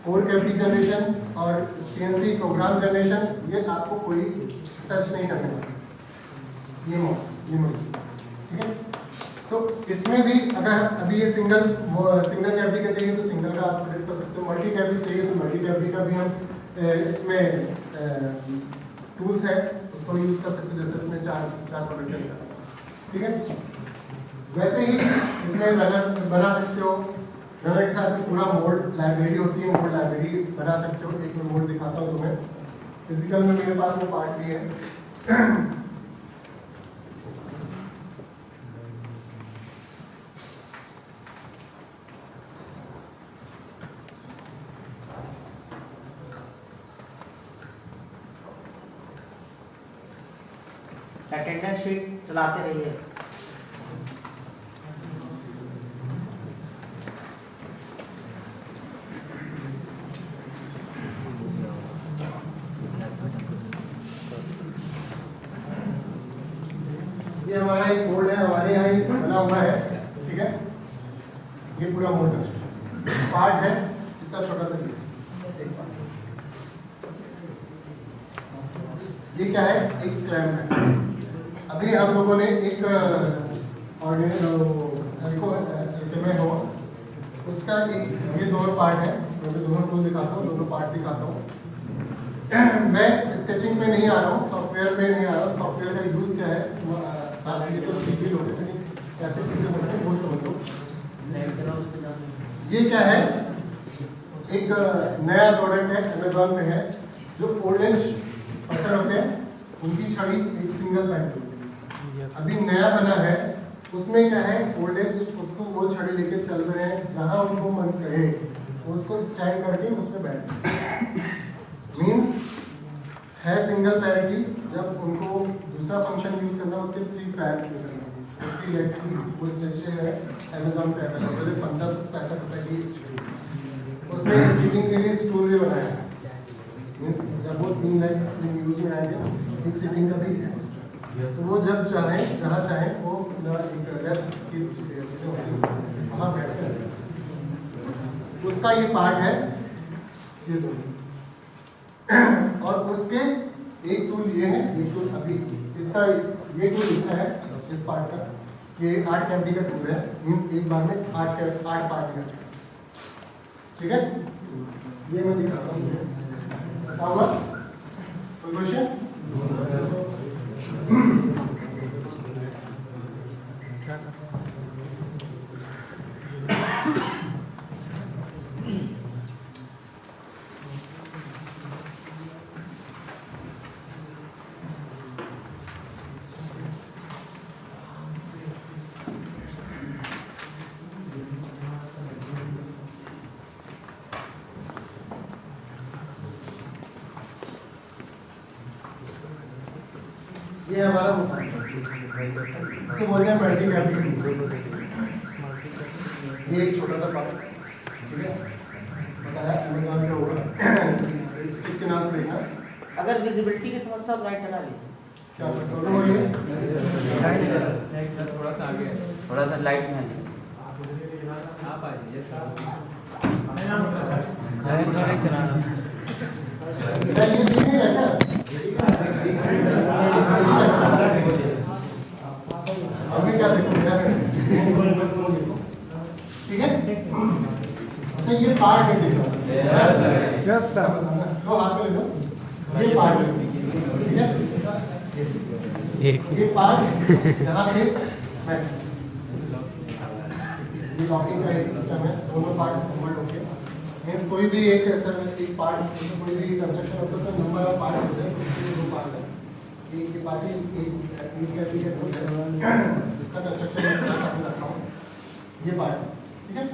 कोर कैविटी जनरेशन और CNC प्रोग्राम जनरेशन ये आपको कोई टच नहीं करने वाला, ये मॉडल, ठीक है। तो इसमें भी अगर अभी ये सिंगल कैविटी का चाहिए तो सिंगल का आप प्रोड्यूस कर सकते हो, मल्टी कैविटी चाहिए तो मल्टी कैविटी का भी हम इसमें टूल्स है उसको यूज़ कर सकते हैं, जैसे इसमें चार प्रोडक्ट का, ठीक है। वैसे ही इसमें रनर बना सकते हो, रनर के साथ में पूरा मोल्ड लाइब्रेरी होती है, मोल्ड लाइब्रेरी बना सकते हो। एक मैं मोल्ड दिखाता हूँ तुम्हें, फिजिकल में मेरे पास वो पार्ट भी है। अटेंडेंस शीट चलाते रहिए। ये हमारा एक बोर्ड है, हमारे यहाँ एक बना हुआ है, ठीक है। ये पूरा मोटर पार्ट है, इतना छोटा सा एक पार्ट। ये क्या है, एक क्लैंप है। अभी हम लोगों ने एक में हो उसका एक ये दोनों पार्ट है, मैं दोनों टूल दिखाता हूँ, दोनों पार्ट दिखाता हूँ। मैं स्केचिंग पे नहीं आ रहा हूँ, सॉफ्टवेयर पे नहीं आ रहा हूँ। सॉफ्टवेयर का यूज़ क्या है, कैसे चीज़ें होती हैं वो समझ लो। ये क्या है, एक नया प्रोडक्ट है, अमेजोन पे है, जो ओल्डेज पर्सन होते हैं उनकी छड़ी एक सिंगल पैंट होती है। अभी नया बना है, उसमें क्या है, ओल्डेज उसको वो छड़ी लेके चल रहे हैं, जहाँ उनको मन करे उसको स्टैंड करके उस पर बैठ मीन्स है सिंगल पैरिटी। जब उनको दूसरा फंक्शन यूज करना उसके 3 पैर उसकी लेग्स की वो स्ट्रक्चर है अमेजोन पे अवेलेबल है, 1565 रुपये की। उसमें सीटिंग के लिए स्टूल भी बनाया है, मीन्स जब वो 3 लाइन यूज में आएंगे, एक सीटिंग का भी है, तो वो जब चाहे जहाँ चाहे वो एक रेस्ट की वहाँ बैठ कर उसका ये पार्ट है, ये दोनों। और उसके एक टूल ये है, एक टूल अभी इसका ये टूल इसका है, इस पार्ट का ये 8 कैविटी का टूल है, मीन्स एक बार में 8 पार्ट है, ठीक है। ये मैं दिखाता हूँ, बताऊंगा कोई क्वेश्चन? ये हमारा इसे बोलते हैं मल्टी कैविटी। ये एक छोटा सा पार्ट, ठीक है, बताया अमेज़न पे होगा, स्टिक के नाम से देखना। अगर विजिबिलिटी की समस्या हो लाइट चला ली, क्या प्रॉब्लम हो रही है? थोड़ा सा आगे थोड़ा सा लाइट में आ जाए। आप आ जाइए सर। क्या ये ठीक नहीं रहता? हमें क्या देखो क्या ठीक है? अच्छा ये पार्ट है देखो। Yes sir. लो हाथ में ले लो। ये पार्ट है ठीक है? ये पार्ट यहाँ पे मैं ये लॉकिंग का एक सिस्टम है, दोनों पार्ट असेंबल्ड होके मींस कोई भी एक ऐसा एक पार्ट कोई भी कंस्ट्रक्शन होता है तो नंबर ऑफ पार्ट होते हैं, उसके दो पार्ट है, एक ये पार्ट है एक इसका कंस्ट्रक्शन है सामने रखा हूँ ये पार्ट ठीक है।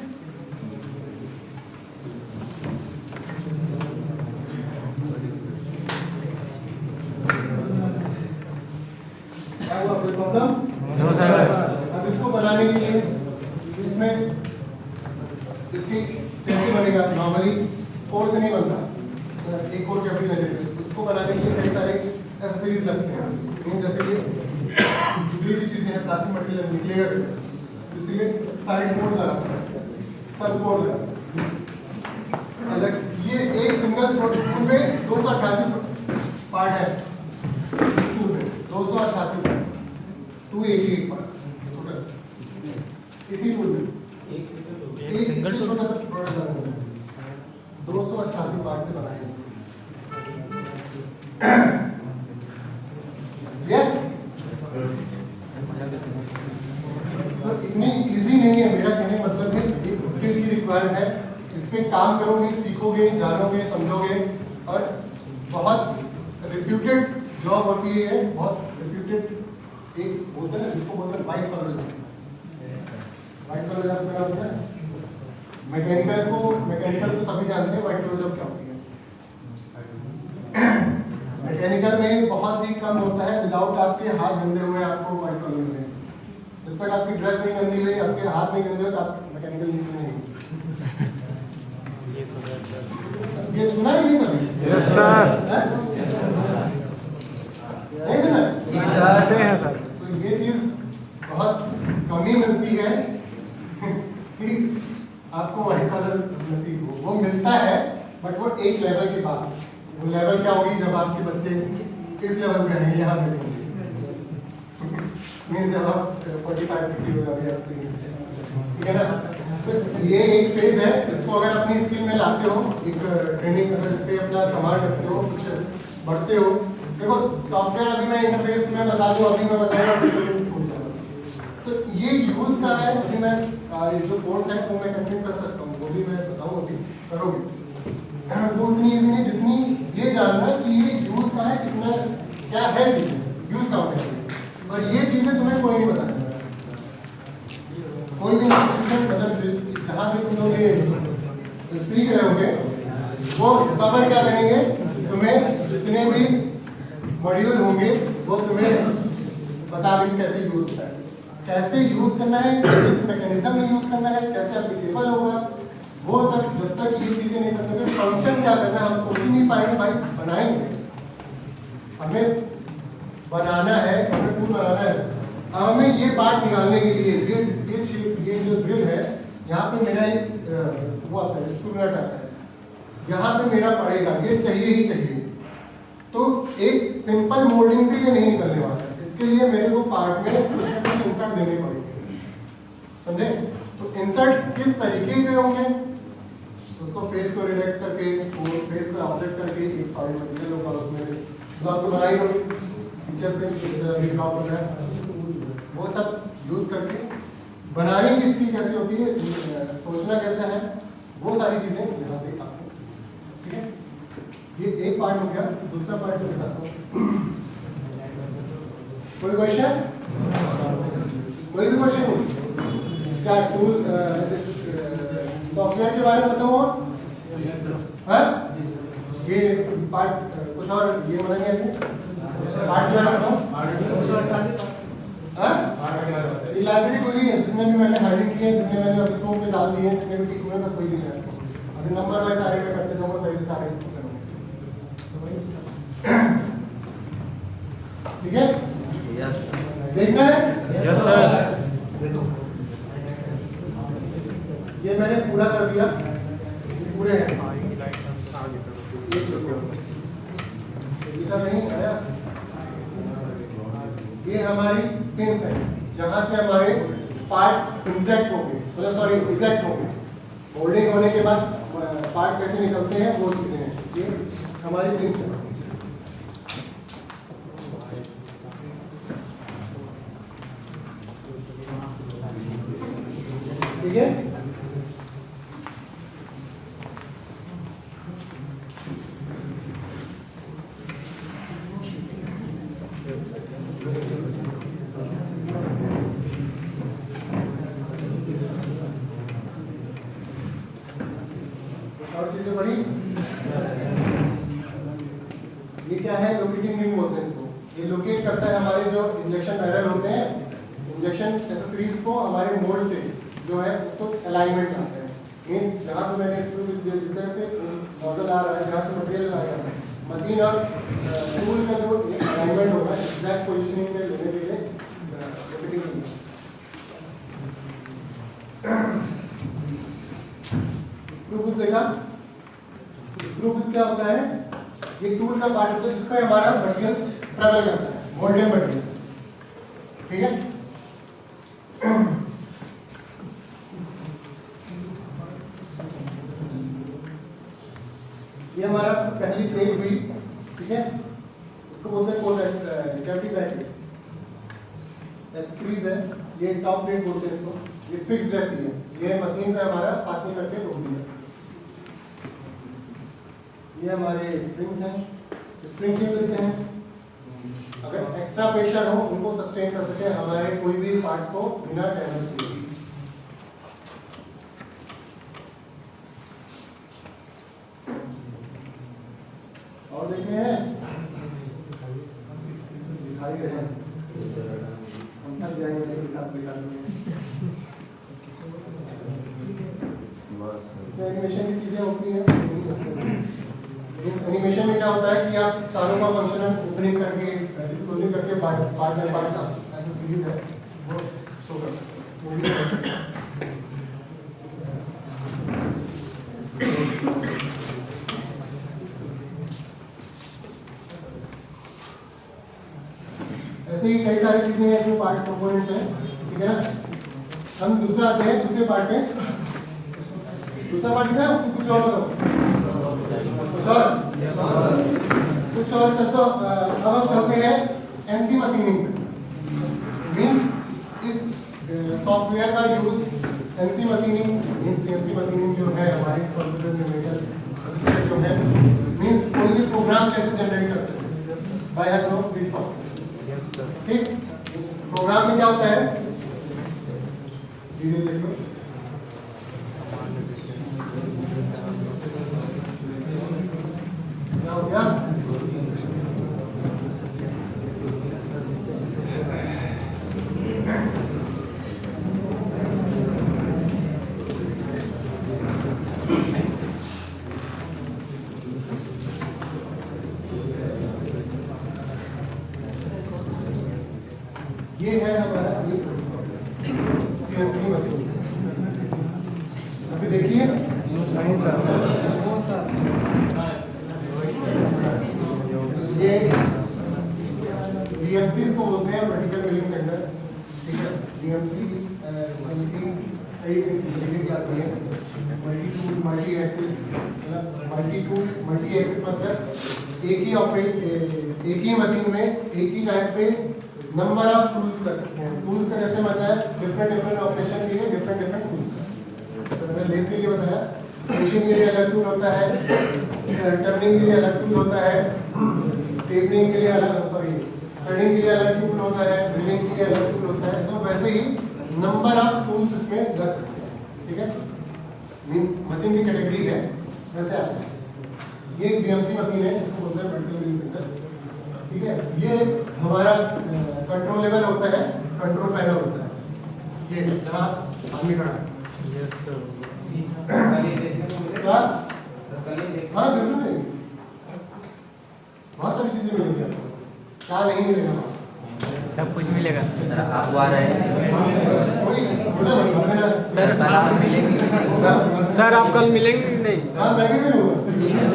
क्या हुआ कोई प्रॉब्लम? No sir. अब इसको बनाने के लिए इसमें इसकी कैसे बनेगा? नॉर्मली कोर से नहीं बनता, एक कोर कैपिटल लगेगा। उसको बनाने के लिए कई सारे एक्सेसरीज लगते हैं, जैसे ये जो भी चीजें हैं प्लास्टिक मटेरियल निकलेगा कैसे, इसलिए साइड कोर लगा, सब कोर लगा अलग। ये एक सिंगल टूल में 288 पार्ट है, इस टूल में 288 पार्ट, 288 पार्ट्स टोटल इसी टूल में। एक छोटा सा प्रोडक्ट 288 पार्ट से बनाएंगे। तो इतनी इजी नहीं है, मेरा कहने का मतलब है स्किल की रिक्वायर्ड है। इस पे काम करोगे, सीखोगे, जानोगे, समझोगे और बहुत रिप्यूटेड जॉब होती है, बहुत रिप्यूटेड एक होता है जिसको बोलते हैं white collar job. White collar job का होता है मैकेनिकल तो सभी जानते हैं वाइट कॉलर जॉब क्या होती है। मैकेनिकल में बहुत ही कम होता है विदाउट आपके हाथ गंदे हुए आपको वाइट कॉलर मिले। जब तक आपकी ड्रेस नहीं गंदी हुई, आपके हाथ नहीं गंदे हुए तो आप मैकेनिकल नहीं। ये सुना ही नहीं कभी? Yes sir. नहीं सुना? सर हैं सर। तो ये चीज बहुत कमी मिलती है कि आपको व्हाइट कॉलर नसीब हो। वो मिलता है बट वो एक लेवल के बाद। वो लेवल क्या होगी जब आपके बच्चे इस लेवल पे रहेंगे, यहाँ बैठेंगे मीन्स जब आप 45-50 हो जाओगे एक्सपीरियंस से, ठीक है ना? तो ये एक फेज है, इसको अगर अपनी स्किल में लाते हो, एक ट्रेनिंग अगर इस पे अपना कमांड रखते हो, कुछ बढ़ते हो। देखो सॉफ्टवेयर अभी मैं इंटरफेस में बता दूं, अभी मैं बताऊंगा तो ये यूज का है। अभी मैं जो कोर्स है वो मैं कंटिन्यू कर सकता हूँ, वो भी मैं बताऊँ अभी करोगे। वो उतनी ईजी नहीं जितनी ये जानना कि ये यूज का है, कितना क्या है चीजें यूज का होता है। और ये चीजें तुम्हें कोई नहीं बताएगा, कोई भी इंस्टीट्यूशन मतलब जहाँ भी तुम लोग ये सीख रहे होगे वो कवर क्या करेंगे, तुम्हें जितने भी मॉड्यूल होंगे वो तुम्हें बता देंगे कैसे यूज होता है, कैसे यूज करना है, किस मैकेनिज्म में यूज करना है, कैसे एप्लीकेबल होगा। वो सब जब तक ये चीजें नहीं समझोगे, फंक्शन क्या करना है हम सोच ही नहीं पाएंगे। भाई बनाएंगे, हमें बनाना है, हमें टूल बनाना है। हमें ये पार्ट निकालने के लिए ये जो ड्रिल है, यहाँ पे मेरा एक वो आता है, स्क्रू नट आता है, यहाँ पे मेरा पड़ेगा, ये चाहिए ही चाहिए। तो एक सिंपल मोल्डिंग से ये नहीं निकलने वाला है, इसके लिए मेरे को पार्ट में कुछ ना कुछ इंसर्ट देने पड़ेंगे, समझे? तो इंसर्ट किस तरीके के होंगे, उसको फेस को रिलैक्स करके, फेस को ऑब्जेक्ट करके एक सॉलिड मटेरियल होगा, उसमें ब्लॉक को बनाई होगी जैसे ब्लॉक होता है, वो सब यूज करके बनाने की स्किल कैसे होती है, सोचना कैसा है, वो सारी चीजें यहाँ से आपको, ठीक है? ये एक पार्ट हो गया। दूसरा पार्ट में बताता हूँ। कोई क्वेश्चन? कोई भी क्वेश्चन नहीं? क्या टूल सॉफ्टवेयर के बारे में बताऊँ और ये पार्ट कुछ और ये बनाएंगे पार्ट के बारे में बताऊँ। ये लाइब्रेरी खुली है, जितने भी मैंने हायरिंग किए हैं, जितने मैंने ऑफिसों में डाल दिए हैं, जितने भी ठीक हुए बस वही दिए हैं। अभी नंबर वाइज सारे में करते जाऊँगा, सही सारे ठीक है? यस देखना है? Yes sir. देखो इधर नहीं आया। ये हमारी पिंस है जहां से हमारे पार्ट इंजेक्ट होंगे, मतलब सॉरी इजेक्ट होंगे। मोल्डिंग होने के बाद पार्ट कैसे निकलते हैं वो चीजें हैं। ये हमारी पिंस है। ठीक है, और चीजें बड़ी। ये क्या है, लोकेटिंग रिंग बोलते हैं इसको। ये लोकेट करता है हमारे जो इंजेक्शन पैनल होते हैं, इंजेक्शन एक्सेसरीज को हमारे मोल्ड से जो है उसको अलाइनमेंट करते हैं। मीन्स जहाँ पे मैंने इसको जिस तरह से नोजल आ रहा है, जहाँ से मटेरियल आ रहा है, मशीन और टूल का जो अलाइनमेंट होगा एग्जैक्ट पोजिशनिंग में लेने के लिए लोकेटिंग रिंग। स्क्रू देखा, स्क्रू क्या होता है, ये टूल का पार्ट होता है जिसमें हमारा मटेरियल ट्रेवल करता है, मोल्डेड मटेरियल। ठीक है, ये हमारा पहली प्लेट हुई। ठीक है, इसको बोलते हैं कैविटी बैटरी एक्सेसरीज है। ये टॉप प्लेट बोलते हैं इसको, ये फिक्स रहती है। ये मशीन पे हमारा फास्टनिंग करके रोक दिया। ये हमारे स्प्रिंग्स हैं, स्प्रिंग क्यों देते हैं, अगर एक्स्ट्रा प्रेशर हो उनको सस्टेन कर सके हमारे कोई भी पार्ट्स को बिना डैमेज किए। और देखने हैं दिखाई दे रहे हैं, हम थक जाएंगे ऐसे इसमें एनिमेशन की चीजें होती हैं। एनिमेशन में क्या होता है कि आप तारों का फंक्शन ओपनिंग करके डिस्क्लोजिंग करके पार्ट बाय पार्ट का ऐसा सीरीज है वो शो कर सकते हैं। ऐसे ही कई सारी चीजें हैं जो पार्ट कंपोनेंट है। ठीक है ना, हम दूसरा आते हैं दूसरे पार्ट में। दूसरा पार्ट है कुछ और बताओ, कुछ और चल। तो अब हम चलते हैं एनसी मशीनिंग पे। मीन्स इस सॉफ्टवेयर का use NC machining, means NC machining जो है हमारी कंप्यूटर न्यूमेरिकल असिस्टेंट जो है, मीन्स कोई भी प्रोग्राम कैसे जनरेट करते हैं by help of this software. ठीक, प्रोग्राम में क्या होता है, वीडियो देख लो। क्या हो गया, ये है हमारा सीएनसी मशीन। अभी देखिए ये डीएमसी को बोलते हैं, वर्टिकल मिलिंग सेंटर। ठीक है, डीएमसी की आती है multi tool multi axis, multi axis मतलब एक ही मशीन में एक ही टाइम पे नंबर ऑफ टूल्स कर सकते हैं। टूल्स का जैसे मतलब डिफरेंट ऑपरेशन के लिए डिफरेंट टूल्स। तो मैंने लेथ के लिए बताया, फिनिशिंग के लिए अलग टूल होता है, टर्निंग के लिए अलग टूल होता है, टेपरिंग के लिए अलग, सॉरी थ्रेडिंग के लिए अलग टूल होता है, ड्रिलिंग के लिए अलग टूल होता है। तो वैसे ही नंबर ऑफ टूल्स इसमें लग सकते हैं। ठीक है, मीन्स मशीन की कैटेगरी है वैसे आता है। ये एक बीएमसी मशीन है जिसको बोलते हैं मल्टी मिलिंग सेंटर। ठीक है, ये हमारा कंट्रोल लेवल होता है, कंट्रोल पैनल होता है। ये जहाँ आदमी खड़ा है, हाँ बिल्कुल नहीं, बहुत सारी चीजें मिलेंगी आपको। क्या नहीं मिलेगा, सब कुछ मिलेगा। आप आ रहे हैं सर, कल आप मिलेंगे? सर आप कल मिलेंगे नहीं? हाँ मैं भी मिलूंगा।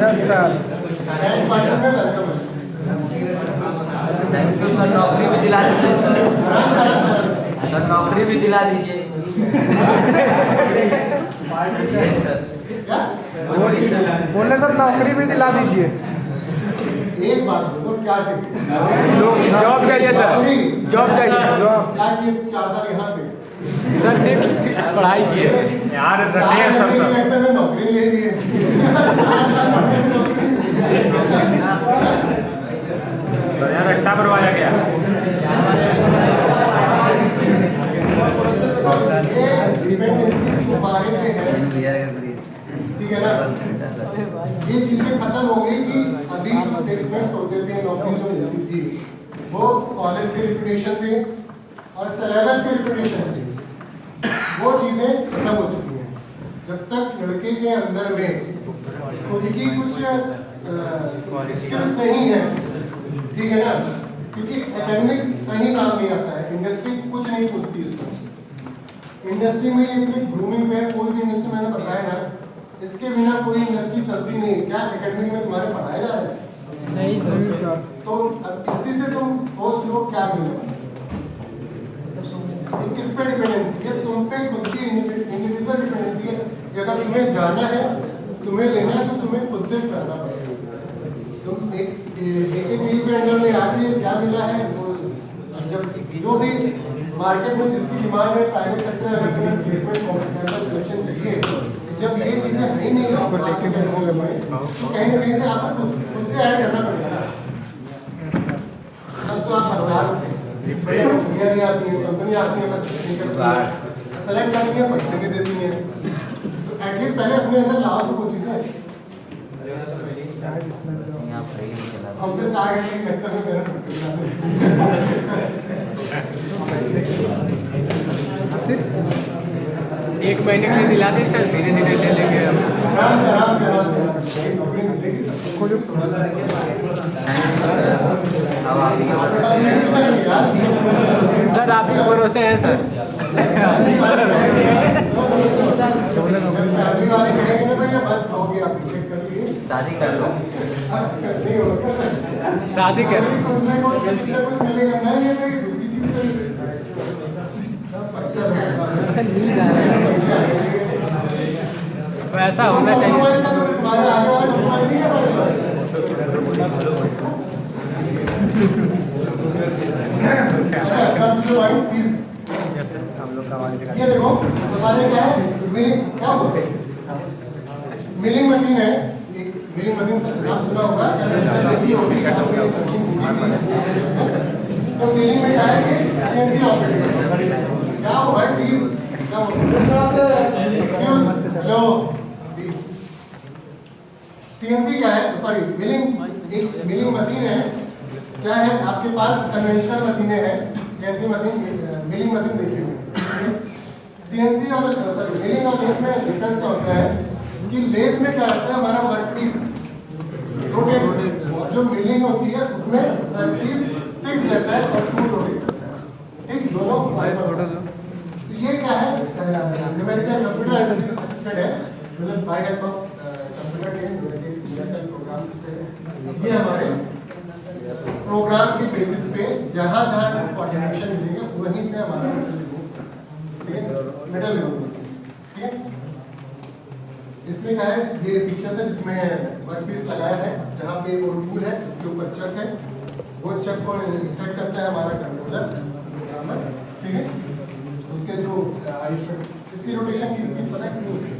Yes sir. एंड पार्टनर में वेलकम है। थैंक यू सर, नौकरी भी दिला दीजिए सर, नौकरी भी दिला दीजिए। क्या बोले सर नौकरी भी दिला दीजिए। एक बात बोलो, क्या चाहिए? जॉब चाहिए सर, जॉब चाहिए जॉब। क्या किए 4 साल यहाँ पे? सर सिर्फ पढ़ाई की है यार। इलेक्शन में नौकरी ले ली है। यार रट्टा भरवाया गया। ये डिपेंडेंसी तुम्हारे पे है, ठीक है ना? ये चीजें खत्म हो गई कि अभी जो प्लेसमेंट्स होते थे, नौकरी जो मिलती थी, वो कॉलेज के रिपुटेशन से और सिलेबस के रिपुटेशन से, वो चीजें खत्म हो चुकी हैं। जब तक लड़के के अंदर में खुद की कुछ स्किल्स नहीं है, ठीक है ना, क्योंकि एकेडमिक कहीं काम नहीं आता है, इंडस्ट्री कुछ नहीं पूछती इसको। इंडस्ट्री में ये इतनी ग्रूमिंग पे है, कोई भी इंडस्ट्री मैंने बताया ना, इसके बिना कोई इंडस्ट्री चलती नहीं है। क्या एकेडमिक में तुम्हारे पढ़ाया जा रहा है? नहीं सर। तो अब इसी से तुम पोस्ट लोग क्या मिलेगा? किस पे डिपेंडेंसी है? तुम पे खुद की इंडिविजुअल डिपेंडेंसी है कि अगर तुम्हें जाना है, तुम्हें लेना है, तो तुम्हें खुद से करना पड़ेगा। तुम एक के अंडर में आके क्या मिला है, जब जो भी मार्केट में जिसकी डिमांड है, प्राइवेट सेक्टर अगर तुम्हें प्लेसमेंट कैंपस सिलेक्शन चाहिए, जब ये चीजें है ही नहीं आपको लेके जाने में, तो कहीं ना कहीं से आपको खुद से ऐड करना पड़ेगा। तब तो आप हकदार होते हैं। भैया कंपनियां नहीं आती हैं, कंपनी आती है बस सेलेक्ट करती है, पैसे नहीं देती हैं। तो एटलीस्ट पहले अपने अंदर लाओ तो वो चीजें। हमसे 4 घंटे की लेक्चर में मेहनत करते हैं। 1 महीने के लिए दिला दी सर, धीरे धीरे ले लेंगे। आराम से नौकरी मिलेगी सबको। सर आप ही भरोसे हैं सर। फैमिली वाले कहेंगे ना भैया बस हो गया, कर लिए, शादी कर लो। नहीं होगा सर, शादी कर कुछ ना कुछ मिलेगा ना, ये सही दूसरी चीज सही पैसा ऐसा होना चाहिए। तुम्हारे आगे वाला कॉम्प्रोमाइज नहीं है। ये देखो बताने क्या है, मिलिंग क्या होता है? मिलिंग मशीन है, एक मिलिंग मशीन से नाम सुना होगा, तो मिलिंग में क्या है, ये सीएनसी ऑपरेटर क्या हो भाई प्लीज, क्या हो हेलो, सीएनसी क्या है, सॉरी मिलिंग, एक मिलिंग मशीन है। क्या है आपके पास कन्वेंशनल मशीनें हैं, सीएनसी मशीन, मिलिंग मशीन देखिए। सीएनसी और सॉरी मिलिंग और लेथ में डिफरेंस क्या होता है कि लेथ में क्या होता है, हमारा वर्कपीस रोटेट, और जो मिलिंग होती है उसमें वर्कपीस फिक्स रहता है और टूल रोटेट करता है, ठीक, दोनों तो ये क्या है, न्यूमेरिकल कंप्यूटर असिस्टेड है, मतलब बाय हेल्प ऑफ कंप्यूटर के न्यूमेरिकल प्रोग्राम से ये हमारे प्रोग्राम के बेसिस पे जहाँ जहाँ से कोऑर्डिनेशन मिलेंगे वहीं पे हमारा मेटल ठीक है। इसमें क्या है, ये फीचर्स है जिसमें वर्कपीस लगाया है, जहाँ पे वो टूल है उसके ऊपर चक है, वो चक को इंस्ट्रक्ट करता है हमारा कंट्रोलर प्रोग्रामर, ठीक है। उसके जो इसकी रोटेशन की स्पीड पता है कितनी होती है?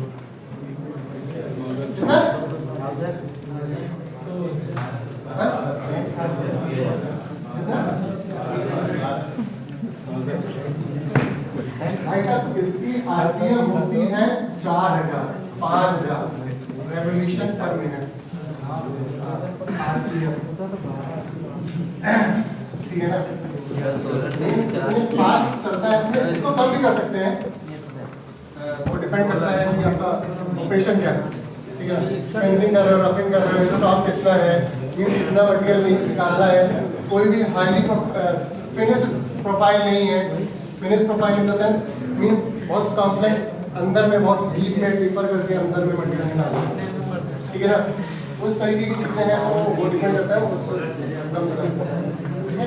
ऐसा इसकी आरपीएम होती है 4000 5000 रेवोल्यूशन पर मिनट, ठीक है ना, फास्ट चलता है। इसको कम भी कर सकते हैं, वो डिपेंड करता है कि आपका ऑपरेशन क्या है, ठीक है। फेंसिंग कर रहे हो, रफिंग कर रहे हो, स्टॉक कितना है, कितना मटेरियल निकालना है, कोई भी हाईली फिनिश प्रोफाइल नहीं है। Finish profile in the sense means बहुत कॉम्प्लेक्स, अंदर में बहुत डीप में टिपर करके अंदर में मटेरियल निकालना, ठीक है ना। उस तरीके की चीजें हैं तो वो डिपेंड करता है उस पर कम से कम, ठीक है।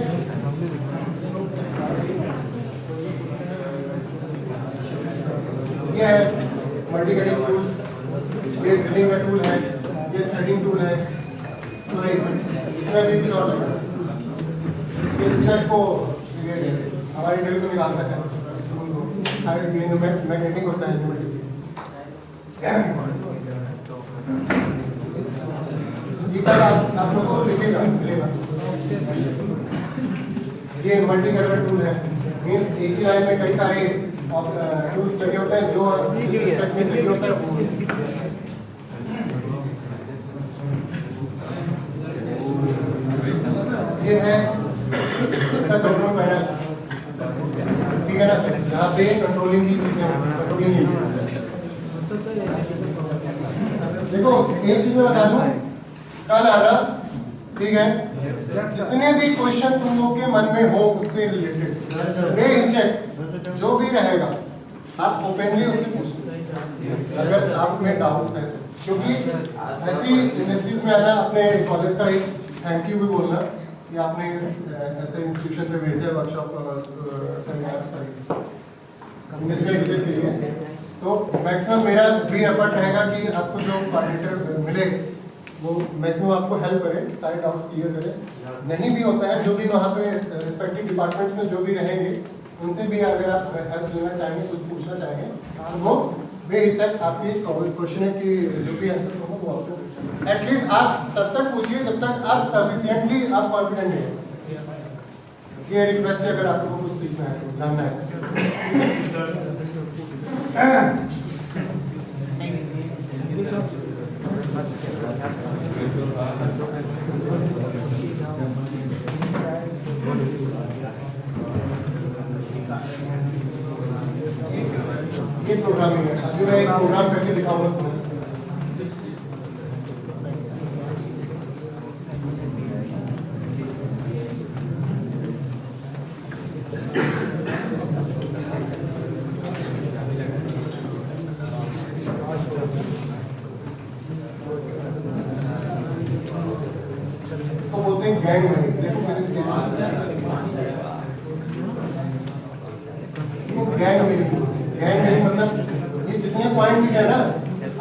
ये है मल्टी कटिंग टूल, ये ड्रिलिंग का टूल है, ये थ्रेडिंग टूल है, सॉरी इसमें भी कुछ और है। इसके चेक को हमारी ड्रिल को निकालता है, ये मैग्नेटिक होता है। ये कल आप लोगों को दिखेगा मिलेगा। ये मल्टी कटर टूल है, मीन्स एक ही लाइन में कई सारे टूल्स लगे होते हैं जो जिस में चाहिए होता है वो। ये है इसका कंट्रोल पैनल, ठीक है ना, यहाँ पे कंट्रोलिंग की चीजें, कंट्रोलिंग देखो एक चीज मैं बता दूं, कल आना, ठीक है, जितने भी क्वेश्चन तुम लोग के मन में हो उससे रिलेटेड बेहिचक जो भी रहेगा आप ओपनली उससे पूछो अगर आप में डाउट्स हैं, क्योंकि ऐसी इंडस्ट्रीज में आना, अपने कॉलेज का एक थैंक यू भी बोलना कि आपने ऐसे इंस्टीट्यूशन पे भेजा वर्कशॉप सेमिनार इंडस्ट्रियल विजिट के लिए। तो मैक्सिमम मेरा भी एफर्ट रहेगा कि आपको जो कोऑर्डिनेटर मिले वो मैक्सिमम आपको हेल्प करे, सारे डाउट्स क्लियर करे। नहीं भी होता है जो भी वहाँ पे रिस्पेक्टिव डिपार्टमेंट्स में जो भी रहेंगे उनसे भी अगर आप हेल्प लेना चाहेंगे, कुछ पूछना चाहेंगे तो वो बेहिचक आपके क्वेश्चन की जो भी आंसर होगा वो आपको एटलीस्ट आप तब तक पूछिए जब तक आप सफिशिएंटली आप कॉन्फिडेंट नहीं है। ये रिक्वेस्ट है अगर आपको कुछ सीखना है तो जानना है। ये प्रोग्रामिंग है, अभी मैं एक प्रोग्राम करके दिखाऊंगा तुम्हें। इसको बोलते हैं गैंग में, देखो गैंग में, गैंग में मतलब ये जितने पॉइंट दिखे ना,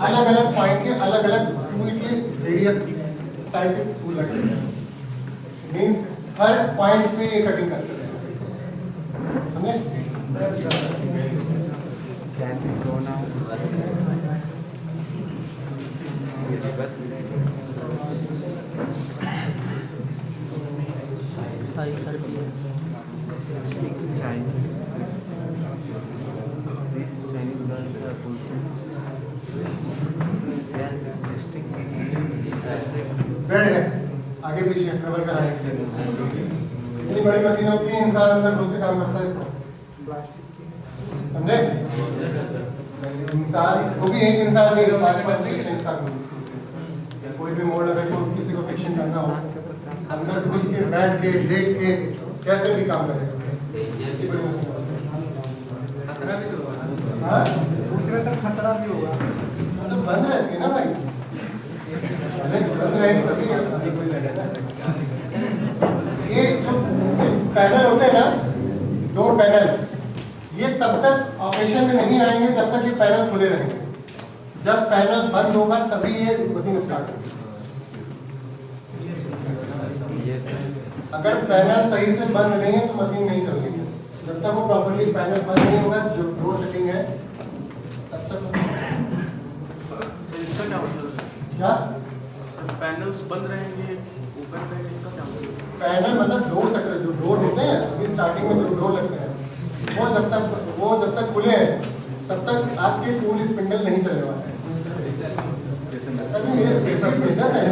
अलग अलग पॉइंट के अलग अलग टूल के रेडियस टाइप के टूल लगे हैं, मीन्स हर पॉइंट पे ये कटिंग करते हैं, समझे? बेड है आगे पीछे ट्रेवल कराने के लिए, इतनी बड़ी मशीन होती है, इंसान अंदर घुस के काम करता है इसको, समझे? इंसान वो भी एक इंसान नहीं, 5-5 इंसान, कोई भी मोड अगर किसी को फिक्शन करना हो अंदर घुस के बैठ के लेट के कैसे भी काम करेगा, इतनी बड़ी मशीन। हाँ सर खतरा भी होगा, मतलब बंद रहती है ना भाई, बंद रहेगी तभी अभी कोई लगेगा। ये जो पैनल होते हैं ना, डोर पैनल, ये तब तक ऑपरेशन में नहीं आएंगे जब तक ये पैनल खुले रहेंगे। जब पैनल बंद होगा तभी ये मशीन स्टार्ट होगी। अगर पैनल सही से बंद नहीं है तो मशीन नहीं चलेगी। जब तक वो प्रॉपर्ली पैनल बंद नहीं होगा, जो डोर सेटिंग है तब तक इसका क्या मतलब है? क्या पैनल्स बंद रहेंगे, ओपन रहेंगे, इसका क्या मतलब है? पैनल मतलब डोर सेटर, जो डोर होते हैं अभी स्टार्टिंग में जो डोर लगते हैं वो जब तक खुले हैं तब तक आपके टूल स्पिंडल नहीं चलने वाले हैं। ये सेटअप बिजनेस है।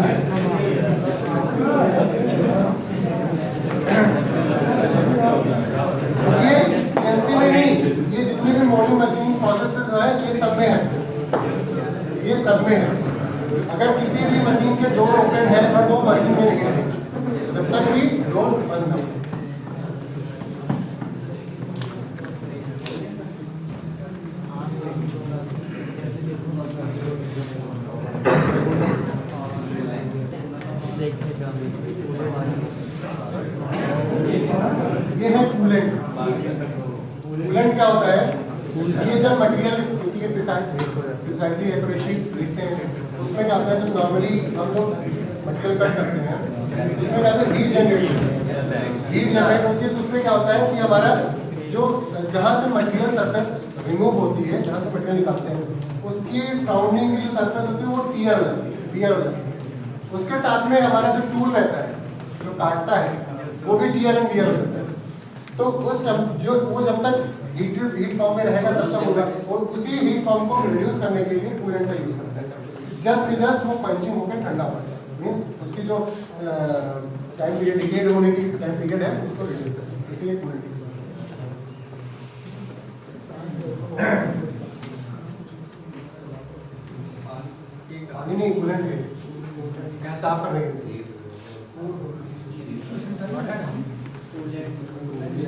ये सीएनसी में नहीं, ये जितनी भी मोल्डिंग मशीनिंग प्रोसेसेस है ये सब में है, ये सब में है। अगर किसी भी मशीन के डोर ओपन है तो वो वर्किंग में नहीं है जब तक कि डोर बंद हो। ये है कूलेंट। कूलेंट क्या होता है? ये जब मटेरियल, क्योंकि ये प्रिसाइजली एक्यूरेट लिखते हैं, उसमें क्या होता है, जब नॉर्मली हम लोग मटेरियल कट करते हैं उसमें क्या होता है, हीट जनरेट होती है। तो उससे क्या होता है कि हमारा जो जहाँ से मटेरियल सरफेस रिमूव होती है, जहाँ से मटेरियल निकालते हैं, उसकी सराउंडिंग की जो सरफेस होती है वो टियर हो जाती है, वियर हो जाती है। उसके साथ में हमारा जो टूल रहता है जो काटता है वो भी टियर एंड वियर हो जाता है। तो उस जो वो जब तक हीट फॉर्म में रहेगा तब तक होगा, और उसी हीट फॉर्म को रिड्यूस करने के लिए कूलेंट का यूज करते हैं। जस्ट वो पंचिंग होकर ठंडा हो जाता है, मीन्स उसकी जो टाइम पीरियड डिकेड होने की टाइम पीरियड है उसको रिड्यूस करते हैं, इसलिए कूलेंट यूज करते हैं। पानी नहीं, कूलेंट है साफ करने के लिए।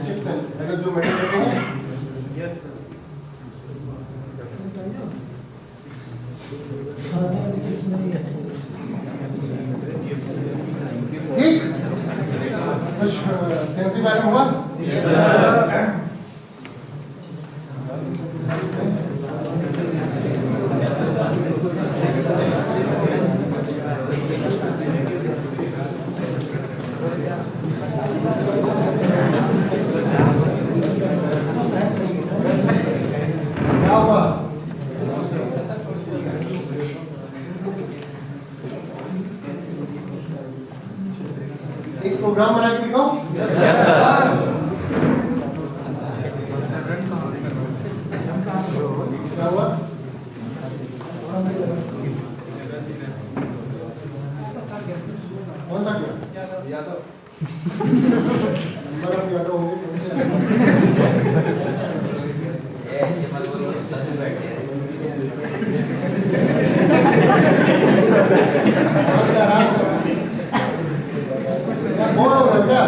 चिप्स हैं अगर जो मेटल रहते हैं, ठीक, कुछ सेंसी मैडम हुआ? प्रोग्राम बना के दिखाओ। क्या हुआ? कौन सा किया? यादव। नंबर ऑफ यादव होंगे। बोल हो क्या?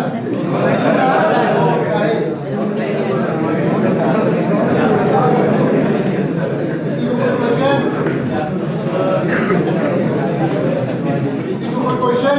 किसी को कोई क्वेश्चन?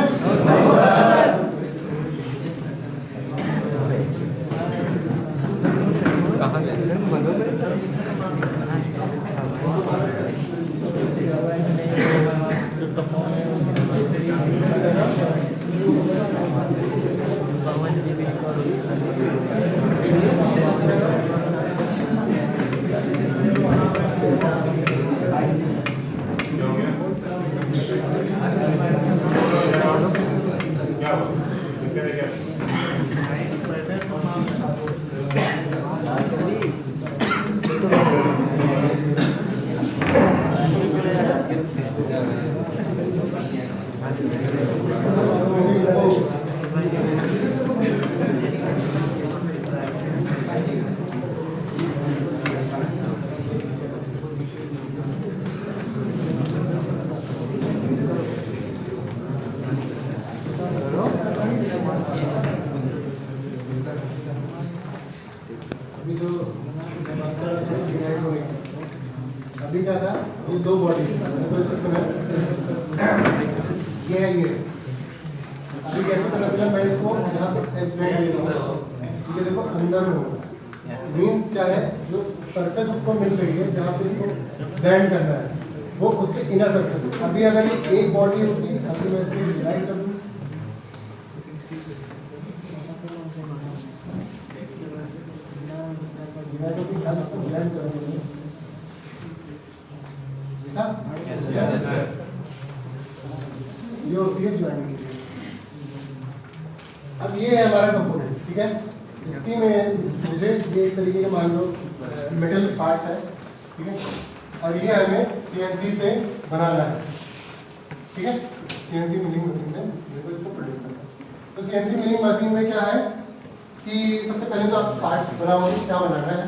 अभी क्या था, ये दो बॉडी ये है, ये अभी कैसे पता चला? मैं इसको यहाँ पे एक्सप्लेन दे रहा हूँ, ठीक है? देखो अंदर में होगा, मीन्स क्या है, जो सरफेस उसको मिल रही है जहाँ पे इसको बैंड करना है वो उसके इनर सर्फेस। अभी अगर ये एक बॉडी होती, अभी मैं इसको डिजाइन कर दूँ, ये होती है ज्वाइनिंग। अब ये है हमारा कंपोनेंट, ठीक है? इसकी में मुझे ये एक तरीके के मान लो मेटल पार्ट्स है, ठीक है? और ये हमें CNC से बनाना है, ठीक है? CNC मिलिंग मशीन से मेरे को इसको प्रोड्यूस करना है। तो CNC मिलिंग मशीन में क्या है कि सबसे पहले तो आप पार्ट बनाओगे, क्या बनाना है,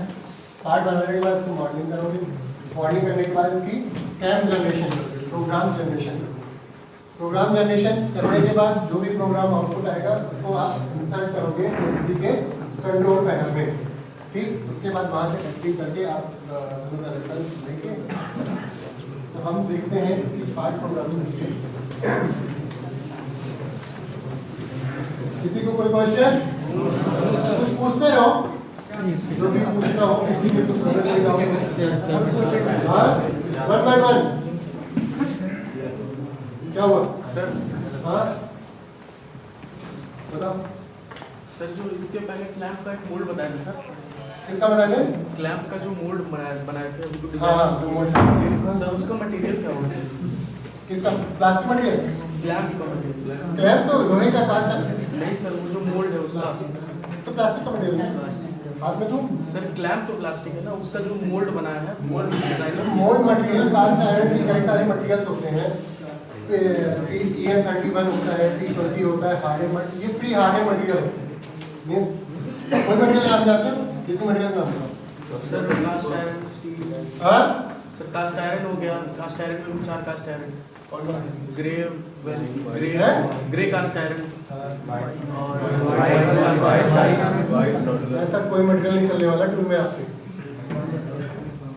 पार्ट बनाने के बाद इसको मॉडलिंग करोगे, मॉडलिंग करने के बाद इसकी कैम जनरेशन करोगे, प्रोग्राम जनरेशन करोगे। प्रोग्राम जनरेशन करने के बाद जो भी प्रोग्राम आउटपुट आएगा उसको आप इंसर्ट करोगे CNC के कंट्रोल पैनल में, ठीक? उसके बाद वहाँ से एक्टिव करके आप दोनों रिजल्ट लेके, तो हम देखते हैं इसकी पार्ट प्रोग्रामिंग। किसी को कोई क्वेश्चन कुछ पूछते रहो, जो भी पूछना हो किसी भी कुछ हाँ 1 by 1 क्या हुआ हाँ बताओ सर जो इसके पहले क्लैंप का एक मोल्ड बताया था सर, किसका बना दें क्लैंप का जो मोल्ड बनाए थे अभी तो हाँ जो मोल्ड सर उसका मटेरियल क्या होता है? किसका प्लास्टिक मटेरियल क्लैंप का मटेरियल क्रैप तो लोहे का कास्ट है नहीं सर, वो जो मोल्ड है उसका तो प्लास्टिक का मटेरियल है हाथ में तो सर क्लैंप तो प्लास्टिक है ना, उसका जो मोल्ड बनाया है mould design mould material cast iron के कई सारे मटेरियल्स होते हैं EM31 होता है P20 होता है हार्डेड ये प्री हार्डेड मटेरियल मींस कोई मटेरियल नाम जानते हो किसी मटेरियल नाम बताओ सर कास्ट आयरन स्टील हाँ सर कास्ट आयरन हो गया, कास्ट आयरन में 4 कास्ट आयरन कौन कौन से ग्रे ग्रे हैं? ग्रे कास्ट आयरन और ऐसा कोई मटेरियल नहीं चलने वाला टूल में आपके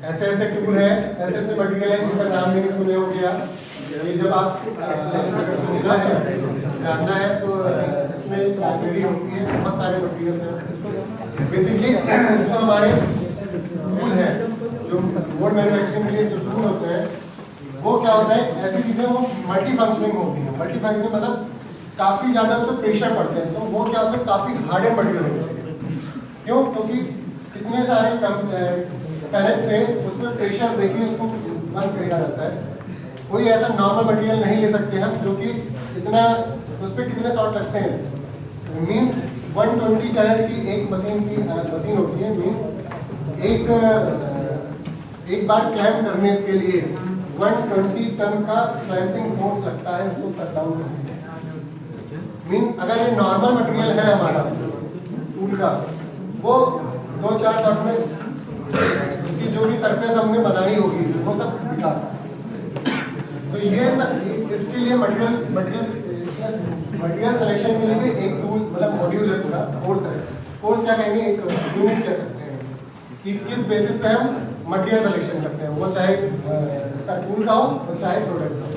ऐसे ऐसे टूल है ऐसे ऐसे मटेरियल है जिनका नाम भी नहीं सुने होंगे आप ये जब आप सुनना है जानना है तो इसमें लाइब्रेरी होती है, बहुत सारे मटेरियल्स हैं बेसिकली जो हमारे टूल हैं जो बोर्ड मैन्युफैक्चरिंग के लिए जो टूल होते हैं वो क्या होता है ऐसी चीज़ें वो मल्टी फंक्शनिंग होती हैं। मल्टी फंक्शनिंग मतलब काफ़ी ज़्यादा उस पर प्रेशर पड़ते हैं तो वो क्या होता है काफ़ी हार्डेड मटेरियल होते हैं। क्यों? क्योंकि कितने सारे पैलेट से उस पर प्रेशर देखिए उसको बंद किया जाता है। कोई ऐसा नॉर्मल मटेरियल नहीं ले सकते हम जो कि इतना उस पर कितने शॉट लगते हैं मीन्स 120 टन की एक मशीन होती है मीन्स एक बार क्लैंप करने के लिए 120 टन का क्लैंपिंग फोर्स लगता है उसको शट डाउन करने में। मीन्स अगर ये नॉर्मल मटेरियल है हमारा टूल का वो 2-4 शॉट में उसकी जो भी सरफेस हमने बनाई होगी वो सब दिखाता है। तो ये इसके लिए मटेरियल सिलेक्शन के लिए भी एक टूल मतलब मॉड्यूल है पूरा कोर्स क्या कहेंगे एक यूनिट कह सकते हैं कि किस बेसिस पे हम मटेरियल सिलेक्शन करते हैं वो चाहे इसका टूल का हो और चाहे प्रोडक्ट का हो।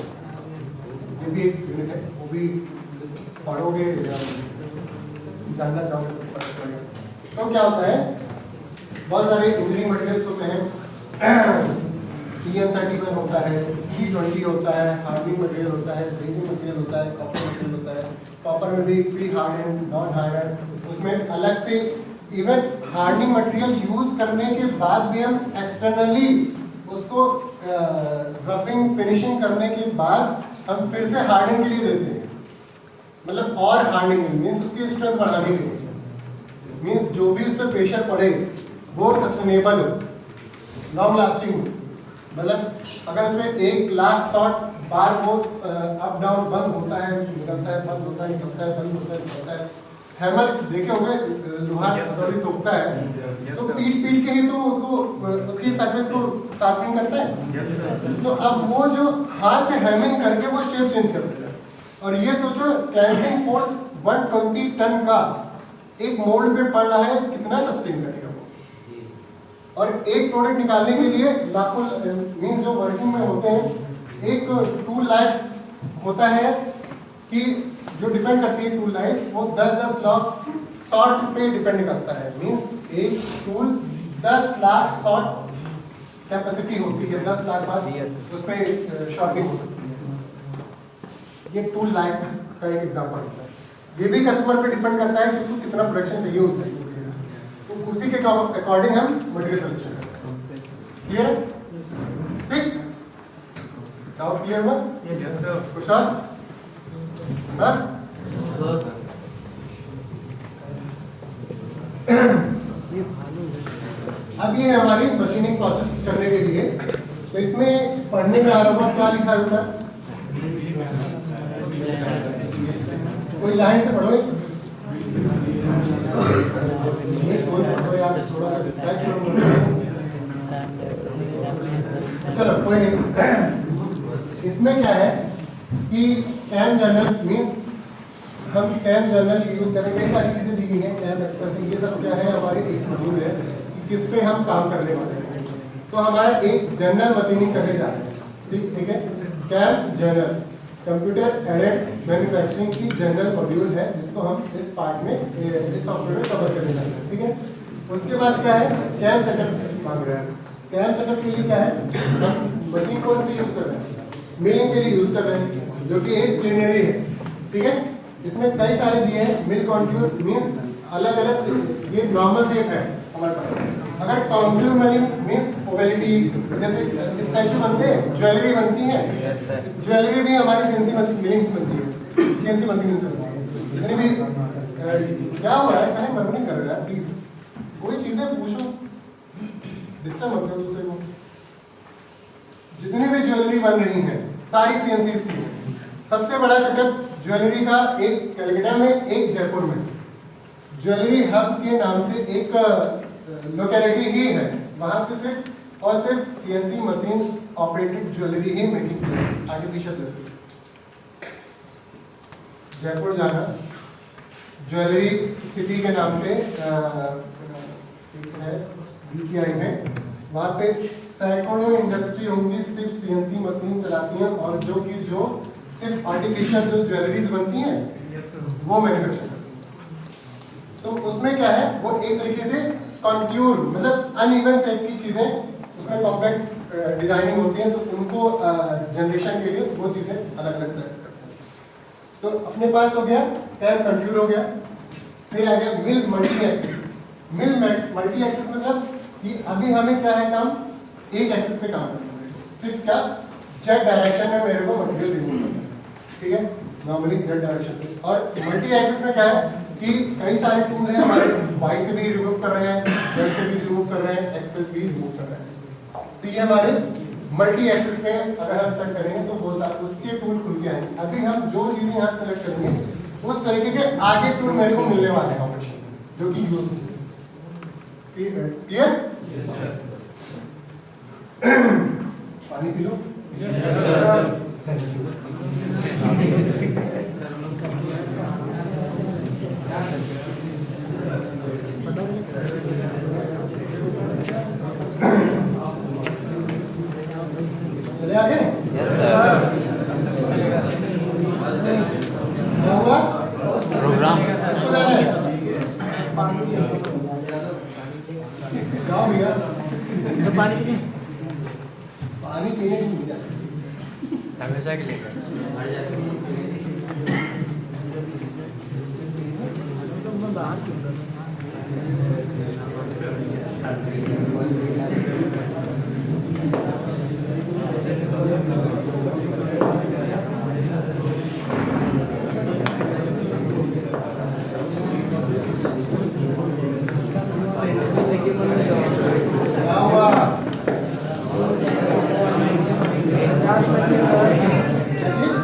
ये भी एक यूनिट है वो भी पढ़ोगे या जानना चाहोगे तो पता चलेगा। तो क्या होता है बहुत सारे इंजीनियरिंग मटेरियल्स होते हैं EM31 होता है P20 होता है हार्डनिंग मटेरियल होता है ब्रेजिंग मटेरियल होता है कॉपर मटेरियल होता है। कॉपर में भी प्री हार्डन नॉन हार्डन उसमें अलग से इवन हार्डनिंग मटेरियल यूज करने के बाद भी हम एक्सटर्नली उसको रफिंग फिनिशिंग करने के बाद हम फिर से हार्डनिंग के लिए देते हैं मतलब और हार्डनिंग मीन्स उसकी स्ट्रेंथ बढ़ाने के लिए मीन्स जो भी उस पर प्रेशर पड़े वो सस्टेनेबल हो लॉन्ग लास्टिंग मतलब अगर उसमें 1 लाख शॉट बार वो अप डाउन बंद होता है निकलता है बंद होता है निकलता है बंद होता है निकलता है। हैमर देखे होंगे लोहा हथौड़ी ठोकता है तो पीट के ही तो उसको उसकी सरफेस को शार्पनिंग करता है। तो अब वो जो हाथ से हैमिंग करके वो शेप चेंज कर देता है। और ये सोचो क्लैंपिंग फोर्स 120 टन का एक मोल्ड पे पड़ रहा है कितना सस्टेन करेगा वो। और एक प्रोडक्ट निकालने के लिए लाखों मीन्स जो वर्किंग में होते हैं एक टूल लाइफ होता है कि जो डिपेंड करती है टूल लाइफ वो 10-10 लाख शॉट पे डिपेंड करता है। मीन्स एक टूल 10 लाख शॉट कैपेसिटी होती है 10 लाख बार उस पर शॉटिंग हो सकती है। ये टूल लाइफ का एक एग्जांपल होता है। ये भी कस्टमर पे डिपेंड करता है कि उसको कितना प्रोडक्शन चाहिए उससे तो उसी के अकॉर्डिंग हम मटेरियल सिलेक्शन करते हैं। क्लियर है? ठीक डाउट क्लियर हुआ? कुशल हाँ अब ये हमारी मशीनिंग प्रोसेस करने के लिए तो इसमें पढ़ने में आ रहा होगा क्या लिखा होगा कोई लाइन से पढ़ो चलो कोई नहीं। इसमें क्या है कि कैम जर्नल मीन्स हम कैम जर्नल यूज करें कई सारी चीजें दी गई हैं कैम एक्सप्रेस ये सब क्या है हमारे एक मॉड्यूल है कि किस पे हम काम करने वाले हैं। तो हमारा एक जर्नल मशीनिंग करने जा रहे हैं ठीक है CAM general computer aided manufacturing की जनरल मॉड्यूल है जिसको हम इस पार्ट में इस सॉफ्टवेयर में कवर करने जा रहे हैं, ठीक है। उसके बाद क्या है, कैम सेटअप मांग रहा है। कैम सेटअप के लिए क्या है, हम मशीन कौन सी यूज कर रहे हैं, मिलिंग के लिए यूज कर रहे हैं, जो कि एक प्लेनरी है, ठीक है। इसमें कई सारे दिए हैं, मिल कॉन्ट्यूर मीन्स अलग अलग, ये नॉर्मल शेप है हमारे पास। अगर कॉन्ट्यूर मिलिंग मीन्स ओवेलिटी, जैसे स्टैचू बनते हैं, ज्वेलरी बनती है, ज्वेलरी भी हमारी सीएनसी मिलिंग से बनती है, सीएनसी मशीन से बनती है। जितनी भी क्या हो रहा है, कहीं मन नहीं कर रहा है, प्लीज कोई चीजें पूछो, डिस्टर्ब मत करो दूसरे को। जितनी भी ज्वेलरी बन रही है सारी सीएनसी की है। सबसे बड़ा सेटअप ज्वेलरी का एक कलकत्ता में, एक जयपुर में। ज्वेलरी हब के नाम से एक लोकेलिटी ही है, वहां पे सिर्फ और सिर्फ सीएनसी मशीन ऑपरेटेड ज्वेलरी ही मेकिंग की है, आर्टिफिशियल ज्वेलरी। जयपुर जाना, ज्वेलरी सिटी के नाम से एक है BKI में, वहाँ पे सैकड़ों इंडस्ट्री होंगी सिर्फ सीएनसी मशीन चलाती हैं, और जो सिर्फ आर्टिफिशियल जो ज्वेलरीज बनती हैं वो मैन्युफैक्चर करती हैं। तो उसमें क्या है, वो एक तरीके से कॉन्ट्यूर मतलब अनइवन शेप की चीजें, उसमें कॉम्प्लेक्स डिजाइनिंग होती है, तो उनको जनरेशन के लिए वो चीजें अलग अलग सेलेक्ट करते हैं। तो अपने पास हो गया कैम कॉन्ट्यूर हो गया, फिर आ गया मिल मल्टी एक्सिस। मिल मल्टी एक्सिस मतलब कि अभी हमें क्या है, काम एक एक्सिस पे काम करना है, सिर्फ क्या जेड डायरेक्शन में मेरे को मटेरियल रिमूव करना है, ठीक है, नॉर्मली जेड डायरेक्शन से। और मल्टी एक्सिस में क्या है कि कई सारे टूल हैं हमारे, वाई से भी रिमूव कर रहे हैं, जेड से भी रिमूव कर रहे हैं, एक्स से भी रिमूव कर रहे हैं। तो ये हमारे मल्टी एक्सिस पे अगर हम सेट करेंगे तो वो उसके टूल खुल के आएंगे। अभी हम जो चीजें यहाँ सेलेक्ट करेंगे उस तरीके के आगे टूल मेरे को मिलने वाले हैं ऑपरेशन, जो कि यूज होंगे। क्लियर? पानी पी लो। Thank you. चले आगे? क्या हुआ? प्रोग्राम जाओ भैया, सब पानी पीने पानी पीने की मिला हमेशा के लिए क्या हुआ? क्या चीज?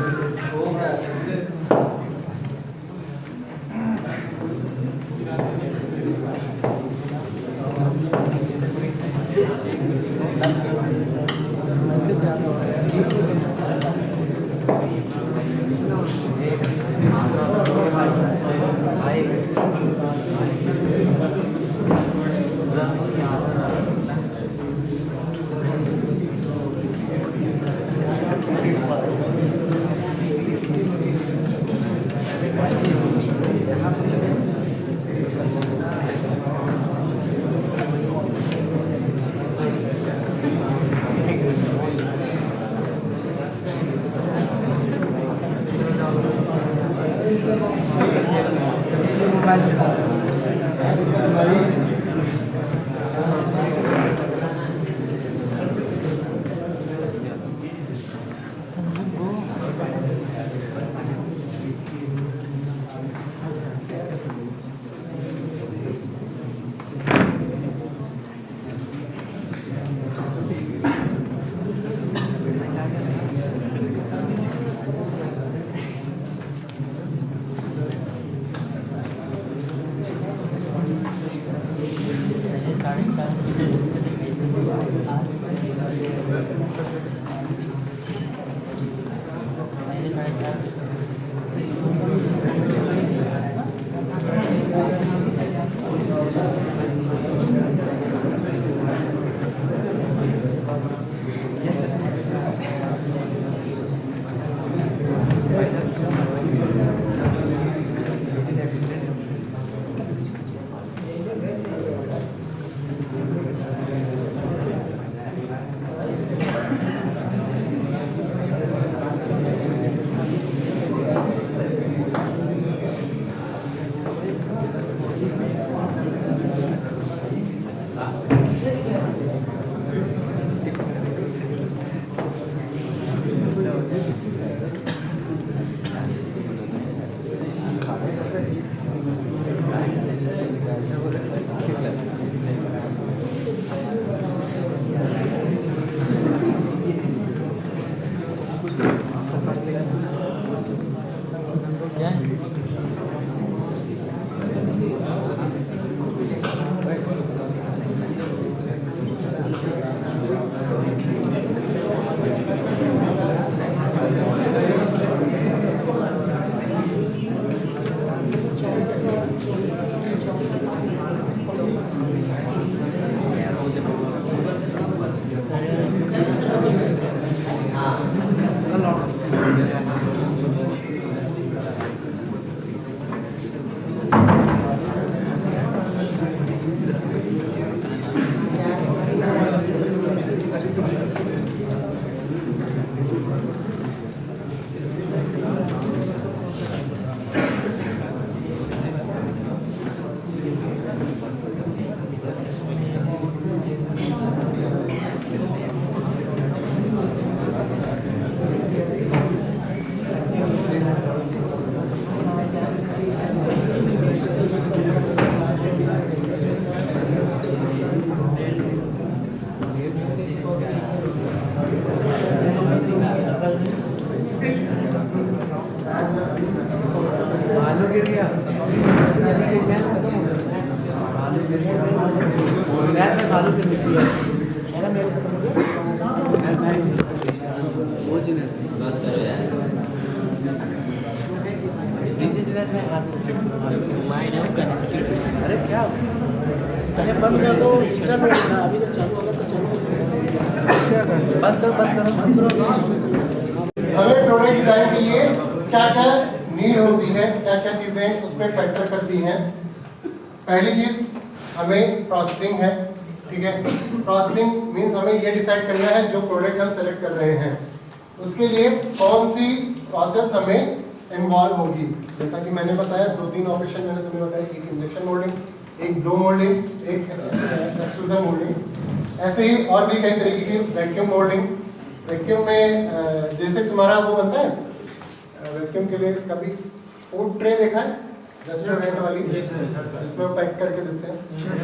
अरे क्या पहले बंद कर दो, इंस्टा पे देखना, अभी जब चालू होगा तो चालू बंद करो। हमें प्रोडक्ट डिजाइन के लिए क्या क्या नीड होती है, क्या क्या चीजें उसमें फैक्टर करती हैं। पहली चीज हमें प्रोसेसिंग है, ठीक है। प्रोसेसिंग मींस हमें ये डिसाइड करना है जो प्रोडक्ट हम सेलेक्ट कर रहे हैं उसके लिए कौन सी प्रोसेस हमें इन्वॉल्व होगी। जैसा कि मैंने बताया 2-3 ऑपरेशन मैंने तुम्हें बताया, एक इंजेक्शन मोल्डिंग, एक ब्लो मोल्डिंग, एक एक्सट्रूजन मोल्डिंग। ऐसे ही और भी कई तरीके की वैक्यूम मोल्डिंग। वैक्यूम में जैसे तुम्हारा वो बनता है वैक्यूम के लिए कभी फूड ट्रे देखा है रेस्टोरेंट वाली, जिसमें वो पैक करके देते हैं,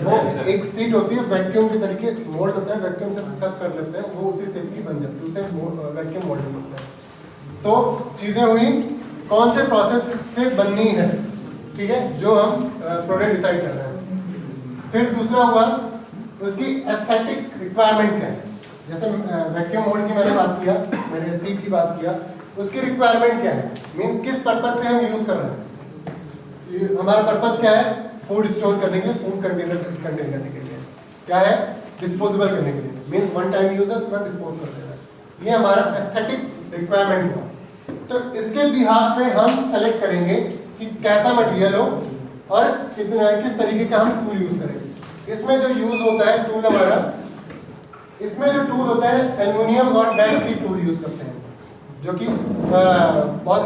वो एक सीट होती है वैक्यूम के तरीके मोल्ड होता है, वैक्यूम से सब कर लेते हैं, वो उसी शेप की बन जाती है, उसे वैक्यूम मोल्डिंग होता है। तो चीजें हुई कौन से प्रोसेस से बननी है, ठीक है, जो हम प्रोडक्ट डिसाइड कर रहे हैं। फिर दूसरा हुआ उसकी एस्थेटिक रिक्वायरमेंट क्या है। जैसे वैक्यूम मोल्ड की मैंने बात किया, मैंने सीट की बात किया, उसकी रिक्वायरमेंट क्या है, मींस किस पर्पस से हम यूज कर रहे हैं। हमारा पर्पस क्या है, फूड स्टोर करने के लिए, फूड कंटेनर कंटेन करने के लिए, क्या है, डिस्पोजेबल करने के लिए, मींस वन टाइम यूजर्स पर डिस्पोज कर देना, ये हमारा एस्थेटिक रिक्वायरमेंट हुआ। तो इसके बिहाफ पे हम सेलेक्ट करेंगे कि कैसा मटेरियल हो और किस तरीके का हम टूल यूज करेंगे। इसमें जो यूज होता है टूल हमारा, इसमें जो टूल होता है एल्युमिनियम और गैस की टूल यूज करते हैं, जो कि बहुत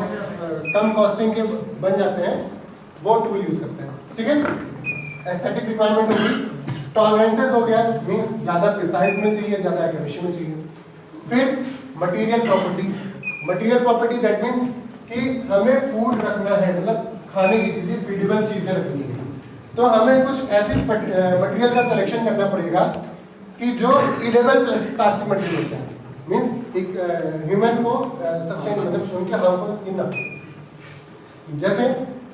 कम कॉस्टिंग के बन जाते हैं, वो टूल यूज करते हैं, ठीक है। एस्थेटिक रिक्वायरमेंट होगी। टॉलरेंसेस हो गया, मींस ज्यादा प्रिसाइज में चाहिए, ज्यादा एक्यूरेसी में चाहिए। फिर material property, material property that means कि हमें फूड रखना है, मतलब खाने की चीजें, फीडेबल चीजें रखनी है, तो हमें कुछ ऐसी मटेरियल का सिलेक्शन करना पड़ेगा कि जो ईडेबल प्लास्टिक मटेरियल होता है, मींस एक ह्यूमन को सस्टेन, मतलब उनके हार्मफुल इन ना। जैसे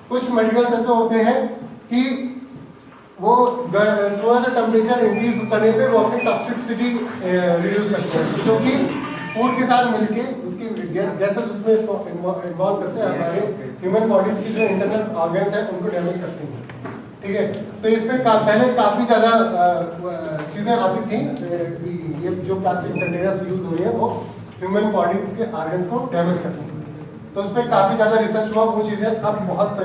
कुछ मटेरियल्स ऐसे होते हैं कि वो थोड़ा सा टेम्परेचर इंक्रीज करने पे वो अपनी टॉक्सिसिटी रिड्यूस करते हैं, जो कि फूड के साथ मिलके उसकी गैसेस उसमें इसको इन्वॉल्व करते हैं, हमारे ह्यूमन बॉडीज की जो इंटरनल ऑर्गन्स हैं उनको डैमेज करते हैं, ठीक है। तो इसमें पहले काफ़ी ज़्यादा चीज़ें आती थी, ये जो प्लास्टिक कंटेनर्स यूज हो रही हैं वो ह्यूमन बॉडीज के ऑर्गन्स को डैमेज करती हैं, तो उस पर काफ़ी ज़्यादा रिसर्च हुआ, वो चीज़ें अब बहुत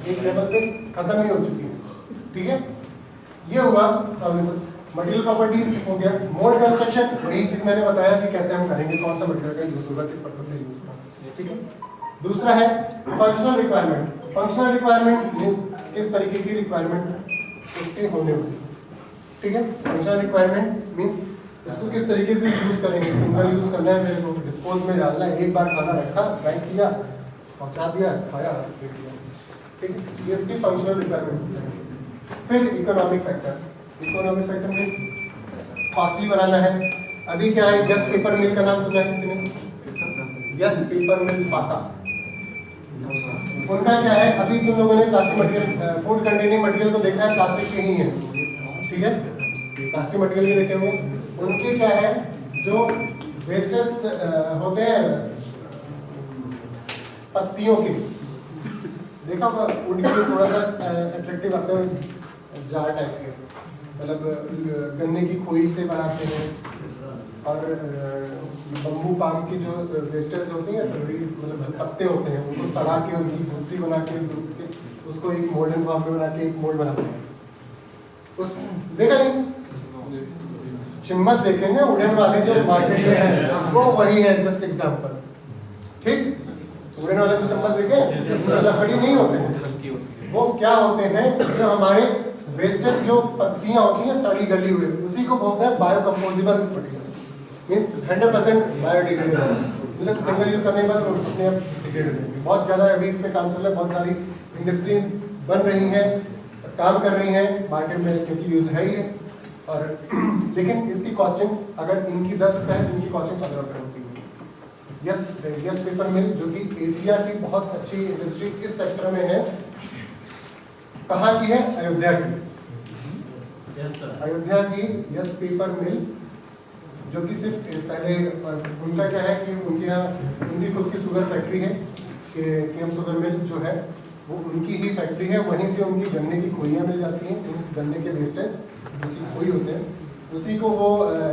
एक लेवल पे खत्म ही हो चुकी हैं, ठीक है। ये हुआ मटेरियल प्रॉपर्टीज हो गया। मोल्ड कंस्ट्रक्शन, वही चीज़ मैंने बताया कि कैसे हम करेंगे, कौन सा मटेरियल का यूज होगा, किस पर्पज से यूज होगा, ठीक है। दूसरा है functional requirement. Functional requirement means किस तरीके की रिक्वायरमेंट उसके होने वाली, ठीक है। फंक्शनल रिक्वायरमेंट मीन्स इसको किस तरीके से यूज करेंगे, सिंगल यूज करना है मेरे को, डिस्पोज में डालना है, एक बार खाना रखा, फ्राई किया, पहुंचा दिया, खाया, फेंक दिया, ठीक है, ये इसकी फंक्शनल रिक्वायरमेंट। फिर economic factor. Economic factor means costly बनाना है। अभी क्या है, यस पेपर मिल का नाम सुना है किसी ने? यस पेपर मिल बाका, उनका क्या है, अभी तुम लोगों ने plastic material, food containing material को देखा है, प्लास्टिक के ही है, ठीक है, प्लास्टिक मटेरियल के देखे होंगे। उनके क्या है, जो वेस्टेज होते हैं पत्तियों के, देखा होगा वुड के थोड़ा सा अट्रैक्टिव आते हैं जार टाइप के, मतलब गन्ने की खोई से बनाते हैं, और बम्बू पाम की जो वेस्टेज होती हैं, सलरीज, मतलब जो पत्ते होते हैं, उनको सड़ा के उनकी भूसी बना के उसको एक मोल्डन फॉर्म में बना के एक मोल्ड बनाते हैं। उस देखा नहीं, चिम्मच देखेंगे वुडन वाले जो मार्केट में है, वो वही है, जस्ट एग्जांपल, ठीक। वुडन वाले जो चम्मच देखे लकड़ी नहीं होते हैं, वो क्या होते हैं, जो हमारे वेस्टेज जो पत्तियां होती हैं सड़ी गली हुई, उसी को बोलते हैं बायोकम्पोजिबल मटेरियल, मींस 100% बायोडिग्रेडेबल, मतलब सिंगल यूज करने के बाद अपने आप डिग्रेड हो जाएंगे। बहुत ज़्यादा अभी इस पे काम चल रहा है, बहुत सारी इंडस्ट्रीज बन रही हैं, काम कर रही हैं मार्केट में, क्योंकि यूज है ही है। और लेकिन इसकी कॉस्टिंग अगर इनकी 10 रुपये है तो इनकी कॉस्टिंग 15 रुपये होती है। यस पेपर मिल जो कि एशिया की बहुत अच्छी इंडस्ट्री इस सेक्टर में है, कहाँ की है? अयोध्या की। अयोध्या की यस पेपर मिल, जो कि सिर्फ पहले उनका क्या है कि उनके यहाँ उनकी खुद की शुगर फैक्ट्री है, केम शुगर मिल जो है वो उनकी ही फैक्ट्री है। वहीं से उनकी गन्ने की खोइयाँ मिल जाती हैं, इस गन्ने के वेस्टेज जो कि खोई होते हैं, उसी को वो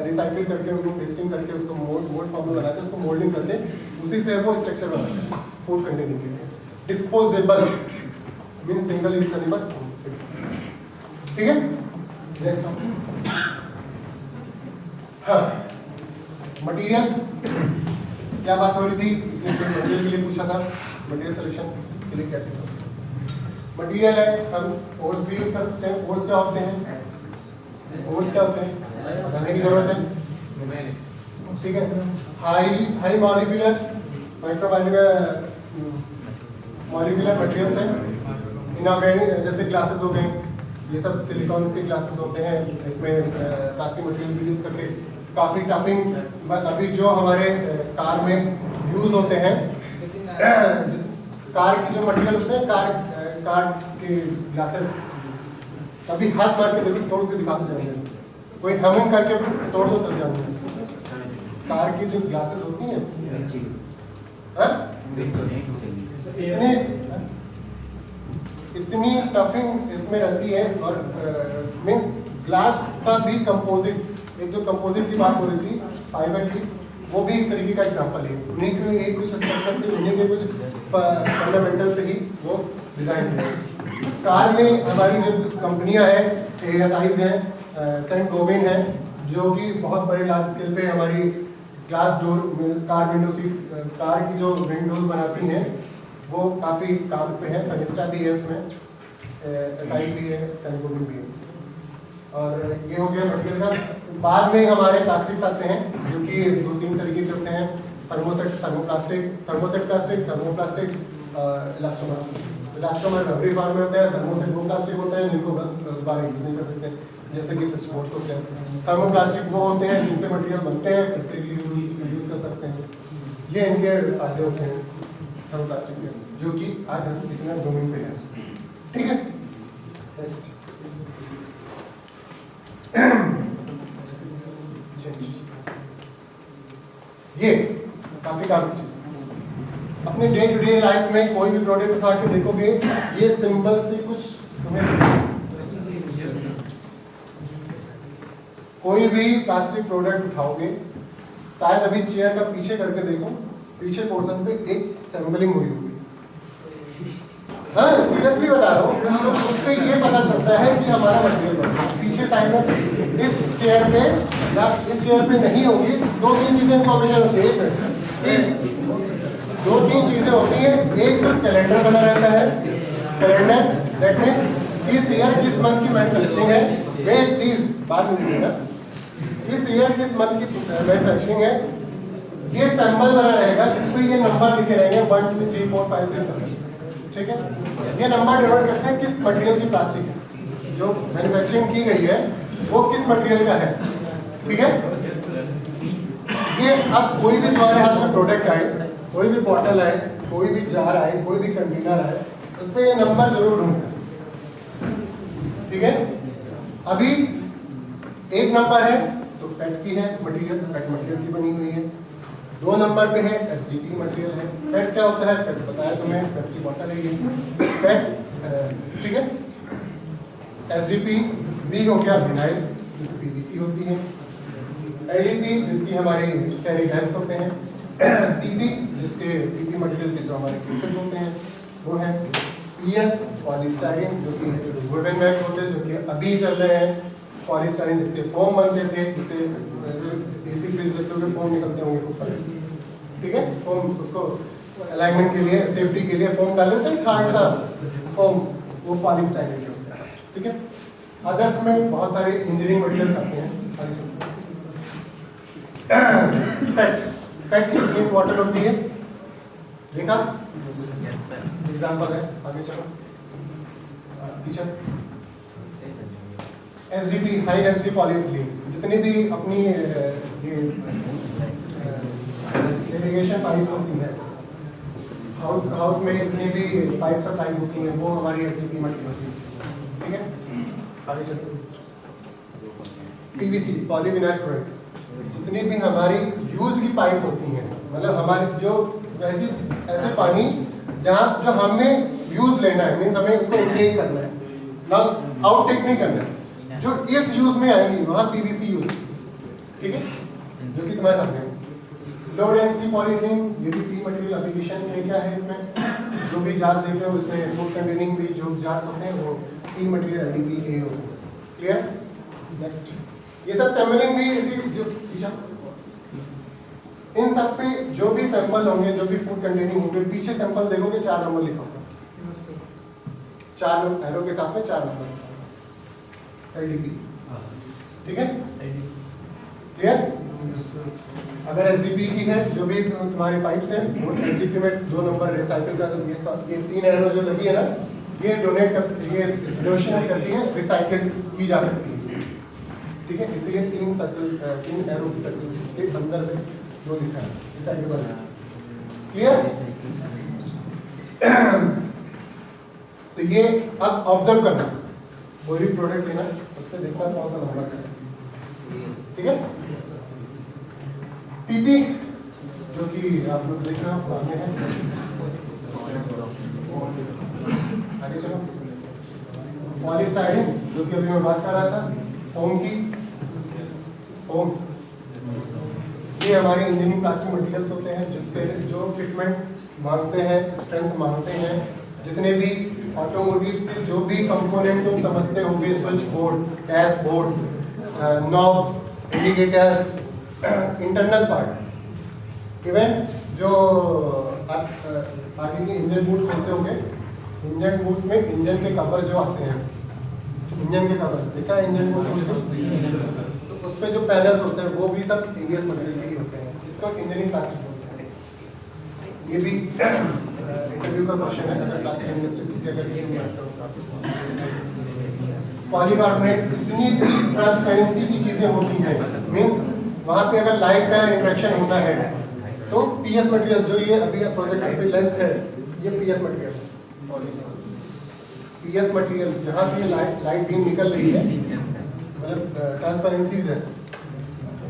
रिसाइकिल करके उनको पेस्टिंग करके उसको मोल्ड फॉर्म में बनाते हैं, उसको मोल्डिंग करके उसी से वो स्ट्रक्चर बनाते हैं फूड कंटेनिंग के लिए। डिस्पोजेबल मीन्स सिंगल यूज करने पर, ठीक है। हाँ, मटेरियल क्या बात हो रही थी, इसने मटेरियल के लिए पूछा था, मटेरियल सिलेक्शन के लिए क्या चीज़ होती है। मटेरियल है, हम ओर्स भी यूज कर सकते हैं। ओर्स क्या होते हैं? ओर्स क्या होते हैं? बताने की जरूरत है, ठीक है। हाई मॉलिक्यूलर मॉलिक्यूलर मटेरियल्स हैं, इनऑर्गेनिक जैसे ग्लासेस हो गए, ये सब सिलिकॉन्स के ग्लासेस होते हैं, इसमें प्लास्टिक मटेरियल भी यूज करके काफ़ी टफिंग। अभी जो हमारे कार में यूज होते हैं, कार की जो मटेरियल होते हैं, कार के ग्लासेस, कभी हाथ मार के देखो, तोड़ के दिखा दो जाएंगे, कोई हमिंग करके तोड़ दो तब जाएंगे। कार की जो ग्लासेस होती हैं इतनी टफिंग इसमें रहती है, और मीन्स ग्लास का भी कंपोजिट, एक जो कंपोजिट की बात हो रही थी फाइबर की, वो भी एक तरीके का एग्जांपल है। उन्हीं के एक कुछ स्ट्रक्चर थे, उन्हीं के कुछ फंडामेंटल से ही वो डिजाइन है। कार में हमारी जो कंपनियां हैं, ASIs हैं, सेंट गोबिन है, जो कि बहुत बड़े लार्ज स्केल पे हमारी glass door, car window seat, car की जो विंडोज बनाती हैं, वो काफ़ी काम पे है। फेनिस्टा भी है उसमें, SI भी है, सेंट गोबिन भी है। और ये हो गया मटेरियल का। बाद में हमारे प्लास्टिक्स आते हैं, जो कि 2-3 तरीके के होते हैं, थर्मोप्लास्टिक, थर्मोप्लास्टिक, इलास्टोमर रबरी फॉर्म में होते हैं, थर्मोसेट वो प्लास्टिक होते हैं जिनको दोबारा यूज नहीं कर सकते, जैसे कि स्पोर्ट्स होते हैं। थर्मोप्लास्टिक वो होते हैं जिनसे मटेरियल बनते हैं, फिर से यूज कर सकते हैं। ये इनके फायदे होते हैं थर्मोप्लास्टिक के, जो कि आज हम इतना डोमेन पे है, ठीक है। नेक्स्ट ये काफी काम की चीज, अपने डे टू डे लाइफ में कोई भी प्रोडक्ट उठा के देखोगे, ये सिंपल से कुछ तुम्हें, कोई भी प्लास्टिक प्रोडक्ट उठाओगे, शायद अभी चेयर का पीछे करके देखो, पीछे पोर्शन पे एक सेंबलिंग हुई होगी। हाँ, सीरियसली बता रहा हूँ, तो उससे ये पता चलता है कि हमारा मटेरियल पीछे साइड में इस चेयर पे या इस चेयर पे नहीं होगी। 2-3 चीजें इंफॉर्मेशन होती है, प्लीज 2-3 चीजें होती हैं। एक तो कैलेंडर बना रहता है, कैलेंडर दैट मीन्स इस ईयर किस मंथ की मैन्युफैक्चरिंग है, वेट प्लीज बाद में देखिएगा, इस ईयर किस मंथ की मैन्युफैक्चरिंग है, ये सैंपल बना रहेगा जिसपे ये नंबर लिखे रहेंगे 1 2 3 4 5 6 7, ठीक है। ये नंबर डिनोट करते हैं किस मटेरियल की प्लास्टिक है, जो मैन्युफैक्चरिंग की गई है वो किस मटेरियल का है, ठीक है। ये अब कोई भी तुम्हारे हाथ में प्रोडक्ट आए, कोई भी बॉटल आए, कोई भी जार आए, कोई भी कंटेनर आए, उस पर ये नंबर जरूर ढूंढना, ठीक है। अभी एक नंबर है तो पेट की है मटेरियल, पेट मटेरियल की बनी हुई है। 2 नंबर पे है SDP मटेरियल है। पेट क्या होता है, पेट बताया तुम्हें, पेट की बॉटल है ये पेट, ठीक है। SDP भी हो गया विनाइल, PVC होती है। LDP जिसकी हमारे कैरी बैग्स होते हैं। PP जिसके PP मटेरियल के जो हमारे केसेस होते हैं वो है। PS पॉलीस्टाइरीन जो कि वुडन बैग होते हैं, जो कि अभी चल रहे हैं। पॉलीस्टाइरीन जिसके फोम बनते थे, जिसे AC फ्रिज लगते हुए फोम निकलते होंगे खूब सारे, ठीक है। फोम उसको अलाइनमेंट के लिए, सेफ्टी के लिए फोम डाले थे, हार्ड सा फोम, वो पॉलीस्टाइरीन के होता है, ठीक है। अदर्स में बहुत सारे इंजीनियरिंग मटेरियल्स आते हैं। पेट की ड्रिंकिंग वाटर होती है, देखा एग्जाम्पल है, आगे चलो पीछे। SDP हाई डेंसिटी पॉलीइथीलीन, जितनी भी अपनी ये इरिगेशन पाइप्स होती है, हाउस में जितनी भी पाइप सप्लाईज होती हैं वो हमारी एसडीपी मटेरियल होती है, ठीक है। आगे चलते पीवीसी पॉलीविनाइल क्लोराइड, जितनी भी हमारी यूज की पाइप होती हैं, मतलब हमारे जो वैसी ऐसे पानी जहाँ जो हमें यूज लेना है, मीन्स हमें उसको इनटेक करना है ना, आउटटेक नहीं करना है, जो इस यूज में आएंगी वहाँ पीवीसी यूज, ठीक है, जो कि तुम्हारे सामने लो डेंसिटी पॉलीथीन, ये भी पी मटेरियल एप्लीकेशन में क्या है, इसमें जो भी जार्स देख रहे हो उसमें फूड कंटेनिंग भी जो जार्स होते हैं वो पी मटेरियल एलडीपी होते हैं, क्लियर। नेक्स्ट ये सब सैंपलिंग भी इसी जो पीछे इन सब पे जो भी सैंपल होंगे, जो भी फूड कंटेनिंग होंगे, पीछे सैंपल देखोगे 4 नंबर लिखा होगा, 4 एरो के साथ में 4 नंबर एलडीपी, ठीक है, क्लियर। अगर एसडीपी की है, जो भी तुम्हारे पाइप्स हैं वो एसडीपी में 2 नंबर रिसाइकिल का, ये 3 एरो जो लगी है ना, ये डोनेट कर, ये डोनेशन करती है, रिसाइकिल की जा सकती है, ठीक है, इसलिए 3 सर्कल 3 एरो की सर्कल के अंदर में जो लिखा है रिसाइकेबल है, क्लियर। तो ये अब ऑब्जर्व करना, कोई भी प्रोडक्ट लेना उससे देखना कौन सा नंबर है, ठीक है। पीपी जो कि आप लोग देख रहे हो सामने है, आगे चलो। पॉलीस्टाइरीन जो कि अभी मैं बात कर रहा था, फोम की, फोम ये हमारे इंजीनियरिंग प्लास्टिक मटेरियल्स होते हैं जिसके जो फिटमेंट मांगते हैं, स्ट्रेंथ मांगते हैं, जितने भी ऑटोमोबाइल्स के जो भी कंपोनेंट तुम समझते होंगे, switch board, dashboard, knob, indicators, internal part, even जो आगे के इंजन बूट खोलते होंगे, इंजन बूट में इंजन के कवर जो आते हैं, इंजन के कवर देखा है, इंजन बूट तो उस पे जो पैनल्स होते हैं वो भी सब एबीएस मटेरियल के ही होते हैं, इसको इंजीनियरिंग प्लास्टिक बोलते हैं। ये भी इंटरव्यू का क्वेश्चन है, अगर प्लास्टिक इंडस्ट्री से अगर किसी में पॉलीकार्बोनेट, इतनी ट्रांसपेरेंसी की चीजें होती हैं, मीन्स वहाँ पे अगर लाइट का इंट्रैक्शन होता है तो पीएस मटेरियल, जो ये अभी प्रोजेक्टर पे लेंस है, ये पीएस मटेरियल, पीएस मटेरियल जहाँ से ये लाइट बीम निकल रही है, मतलब ट्रांसपेरेंसीज है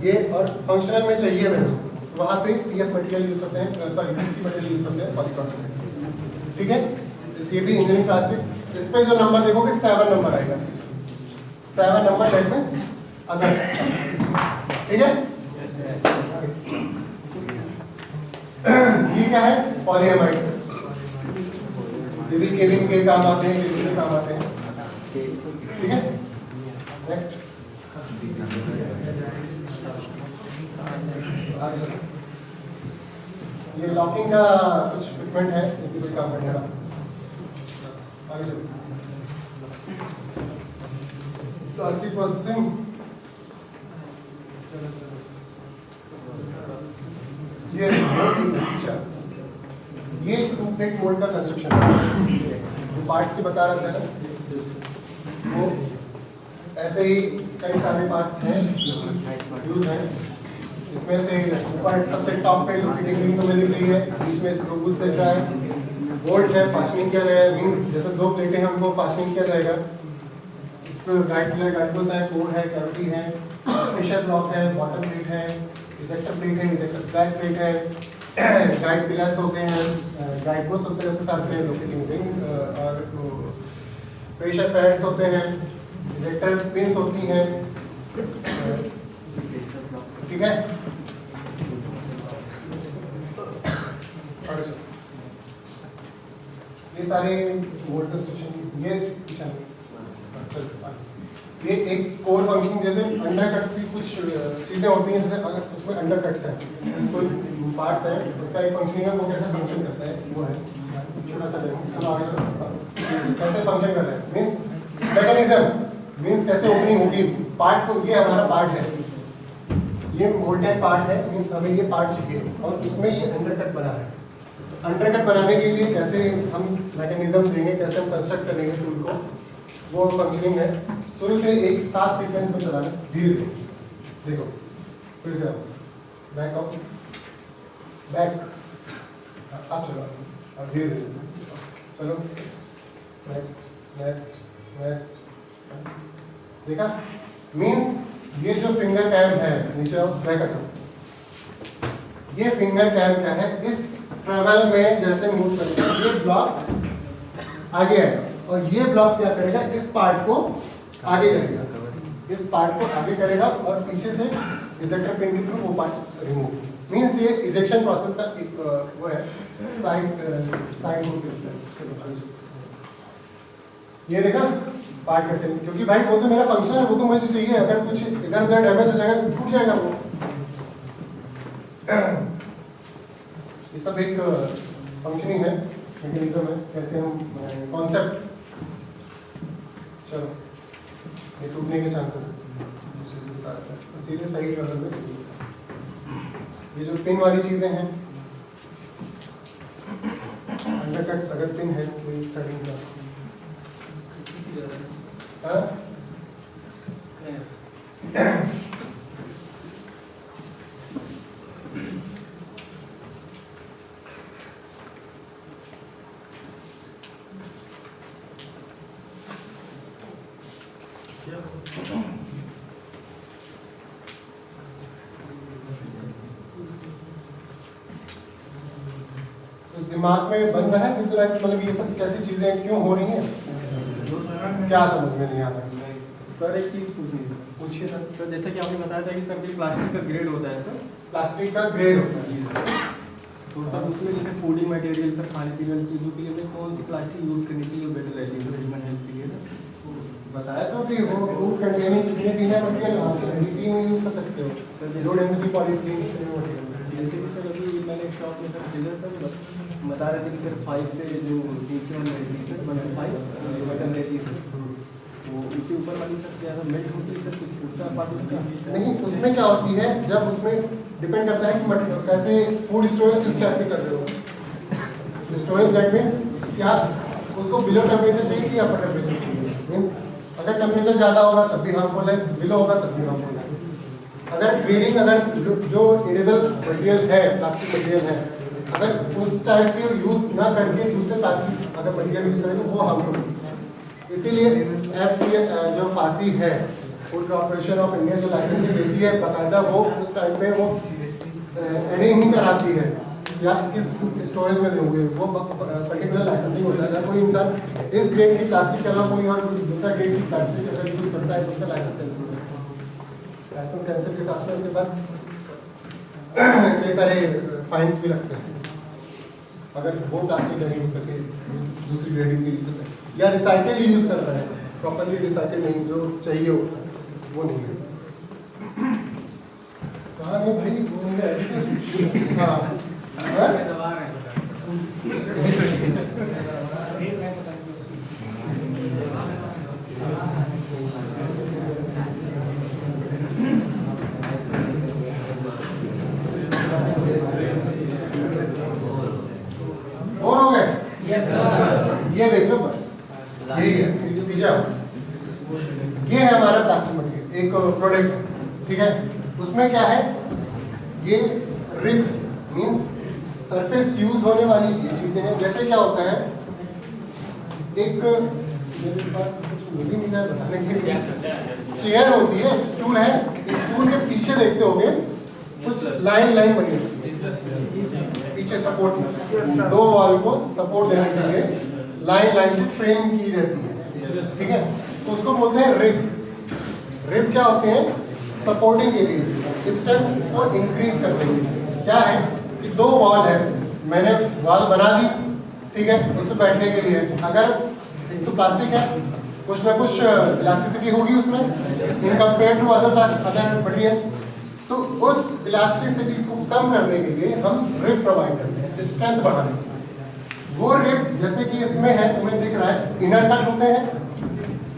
ये, और फंक्शनल में चाहिए मैंने, वहाँ पे पीएस मटेरियल यूज करते हैं, सॉरी पीसी मटेरियल यूज करते हैं, पॉलीकार्बोनेट, ठीक है। ये भी इंजीनियरिंग प्लास्टिक, इस पे जो नंबर देखोगे 7 नंबर आएगा, 7 नंबर, दैट मींस अदर, ठीक है। ये क्या है, पॉलीएमाइड्स, ये भी केबिन के काम आते हैं, किसी के काम आते हैं, ठीक है। नेक्स्ट ये लॉकिंग का कुछ इक्विपमेंट है, ये कुछ काम करने का, आगे चलो। प्लास्टिक प्रोसेसिंग, ये एक मोल्ड का कंस्ट्रक्शन है, जो पार्ट्स की बता रहा था ना, वो ऐसे ही कई सारे पार्ट्स हैं यूज हैं, इसमें से ऊपर सबसे टॉप पे लोकेटिंग रिंग हमें दिख रही है, बीच में स्क्रूज दिख रहा है, बोल्ट है, फास्टनिंग किया गया है, मींस जैसे 2 प्लेटें हैं उनको फास्टनिंग किया जाएगा, इस पर गाइड पिलर, गाइडपोस्ट है, कोर है, कैविटी है, प्रेशर ब्लॉक है, बॉटम प्लेट है, इजेक्टर प्लेट है, इजेक्टर बैक प्लेट है, गाइड पिलर्स होते हैं, गाइड पोस्ट होते हैं, उसके साथ में लोकेटिंग रिंग और प्रेशर पैड्स होते हैं, इजेक्टर पिन्स होती हैं, ठीक है। ये सारे मोल्ड कंस्ट्रक्शन, ये एक कोर फंक्शन, जैसे अंडरकट्स की कुछ चीजें होती हैं, जैसे अगर उसमें अंडरकट्स हैं, कोई पार्ट्स है, उसका एक फंक्शनिंग है, वो कैसे फंक्शन करता है, वो है छोटा सा कैसे फंक्शन कर रहा है, मीन्स मैकेनिज्म, मीन्स कैसे ओपनिंग होगी, पार्ट को, ये हमारा पार्ट है, ये मोल्डेड पार्ट है, मीन्स हमें ये पार्ट चाहिए और उसमें ये अंडरकट बना है। तो अंडरकट बनाने के लिए कैसे हम मैकेनिज्म देंगे, कैसे हम कंस्ट्रक्ट करेंगे टूल को, वो फंक्शनिंग है। शुरू से एक साथ सीक्वेंस में चलाना, धीरे धीरे देखो, फिर से बैक ऑफ बैक, आप चलो अब धीरे धीरे चलो, नेक्स्ट नेक्स्ट नेक्स्ट। देखा, मीन्स ये जो फिंगर कैम है नीचे मैं कहता हूँ, ये फिंगर कैम क्या है, इस ट्रेवल में जैसे मूव करेगा ये ब्लॉक आगे आएगा और ये ब्लॉक क्या करेगा, इस पार्ट को आगे करेगा, इस पार्ट को आगे करेगा और पीछे से इजेक्टर पिन के थ्रू वो पार्ट रिमूव। मीन्स ये इजेक्शन प्रोसेस का एक वो है, साइड मूव। ये देखा पार्ट कैसे, क्योंकि भाई वो तो मेरा फंक्शन है, वो तो मुझे चाहिए। अगर कुछ इधर उधर डैमेज हो जाएगा तो टूट जाएगा वो। ये सब एक फंक्शनिंग है, मैकेनिज्म है, कैसे हम कॉन्सेप्ट। चलो, ये टूटने के चांसेस सीधे सही ट्रेवल में। ये जो पिन वाली चीजें हैं, अंडरकट्स अगर पिन है कोई सेटिंग का, हाँ? दिमाग में बन रहा है विजुअलाइज, मतलब ये सब कैसी चीजें क्यों हो रही हैं, क्या समझ में नहीं आ रहा है? सर एक चीज पूछनी थी। पूछिए सर। तो जैसा कि आपने बताया था कि सर प्लास्टिक का ग्रेड होता है सर, प्लास्टिक का ग्रेड होता है। तो सर उसमें जैसे फूडिंग मटेरियल सर, खाने पीने वाली चीज़ों के लिए हमें कौन सी प्लास्टिक यूज़ करनी चाहिए बेटर रहती है ह्यूमन हेल्थ के लिए? बताया तो कि वो फूड कंटेनिंग जितने भी है मटेरियल आप एनडीपी में यूज कर सकते हो, लो डेंसिटी पॉलीथीन मटेरियल। जैसे कि सर अभी मैंने एक शॉप में सर भेजा सर, बता रहे थे कि सर 5 से जो नीचे वाली रहती है सर 1.5 बटन रहती है सर, तो उसके ऊपर वाली सर क्या मेल्ट होती है सर, कुछ छूटता पार्ट उसका? नहीं, उसमें क्या होती है, जब उसमें डिपेंड करता है कि कैसे फूड स्टोरेज किस टाइप की कर रहे हो। स्टोरेज दैट मीन्स क्या उसको बिलो टेम्परेचर चाहिए कि अपर टेम्परेचर चाहिए। मीन्स अगर टेम्परेचर ज़्यादा होगा तब भी हार्मफुल है, बिलो होगा तब भी हार्मफुल है। अगर ग्रेडिंग, अगर जो एडिबल मटेरियल है, प्लास्टिक मटेरियल है, अगर उस टाइप के यूज ना करके दूसरे प्लास्टिक अगर मटेरियल यूज करें तो वो हार्मफुल है। इसीलिए FCA जो फासी है, फूड कॉर्पोरेशन ऑफ इंडिया जो लाइसेंसिंग देती है बाकायदा, वो उस टाइम पे वो एडिंग ही कराती है या किस स्टोरेज में दोगे, वो पर्टिकुलर लाइसेंसिंग होता है। अगर कोई इंसान इस ग्रेड की प्लास्टिक के अलावा कोई और दूसरा ग्रेड की प्लास्टिक अगर यूज करता है तो उसका लाइसेंस कैंसिल होता है। लाइसेंस कैंसिल के साथ में उसके पास कई सारे फाइन्स भी लगते हैं अगर वो प्लास्टिक नहीं यूज करके दूसरी ग्रेडिंग की यूज करता है, या रिसाइकिल ही यूज कर रहा है, प्रॉपरली रिसाइकिल नहीं, जो चाहिए होता है वो नहीं है। कहाँ है भाई वो? हाँ और हो गए? ये देख लो बस, यही है। पीछे ये है हमारा प्लास्टिक मटेरियल, एक प्रोडक्ट है, ठीक है। उसमें क्या है, ये रिब मींस सरफेस यूज होने वाली ये चीजें हैं। जैसे क्या होता है, एक मेरे पास कुछ नहीं मिला है बताने के लिए, चेयर होती है, स्टूल है, स्टूल के पीछे देखते होंगे कुछ लाइन बनी होती है पीछे सपोर्ट में, दो वॉल को सपोर्ट देने के लिए लाइन से फ्रेम की रहती है, ठीक है। तो उसको बोलते हैं रिब। रिब क्या होते हैं, सपोर्टिंग एरिया, स्ट्रेंथ को इंक्रीज करते हैं। क्या है कि दो वॉल है, मैंने वॉल बना दी, ठीक है, उस पर बैठने के लिए। अगर एक तो प्लास्टिक है, कुछ ना कुछ इलास्टिसिटी होगी उसमें in compare to other material, तो उस इलास्टिसिटी को कम करने के लिए हम रिब प्रोवाइड करते हैं, स्ट्रेंथ बढ़ाने के लिए। वो रिब जैसे कि इसमें है, तुम्हें दिख रहा है, इनर कट होते हैं,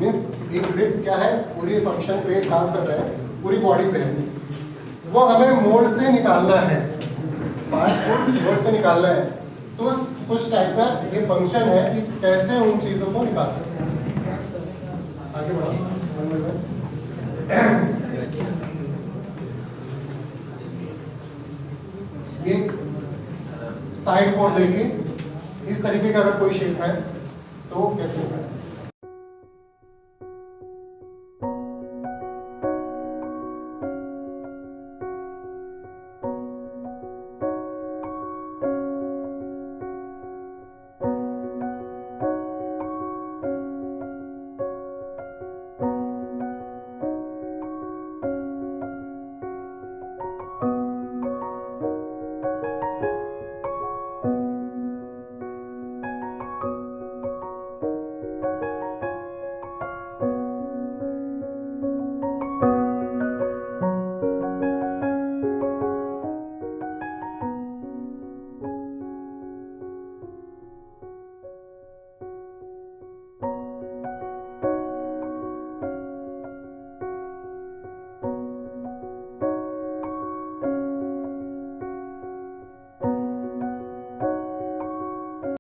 मीन्स एक रिब क्या है, पूरी फंक्शन पे काम कर रहा है, पूरी बॉडी पे है, वो हमें मोल्ड से निकालना है, पार्ट को मोल्ड से निकालना है। तो कुछ टाइप का ये फंक्शन है कि कैसे उन चीजों को निकाल सकते हैं। आगे बढ़ो। ये साइड पोर्ट देंगे, इस इस तरीके का अगर कोई शेप है तो कैसे है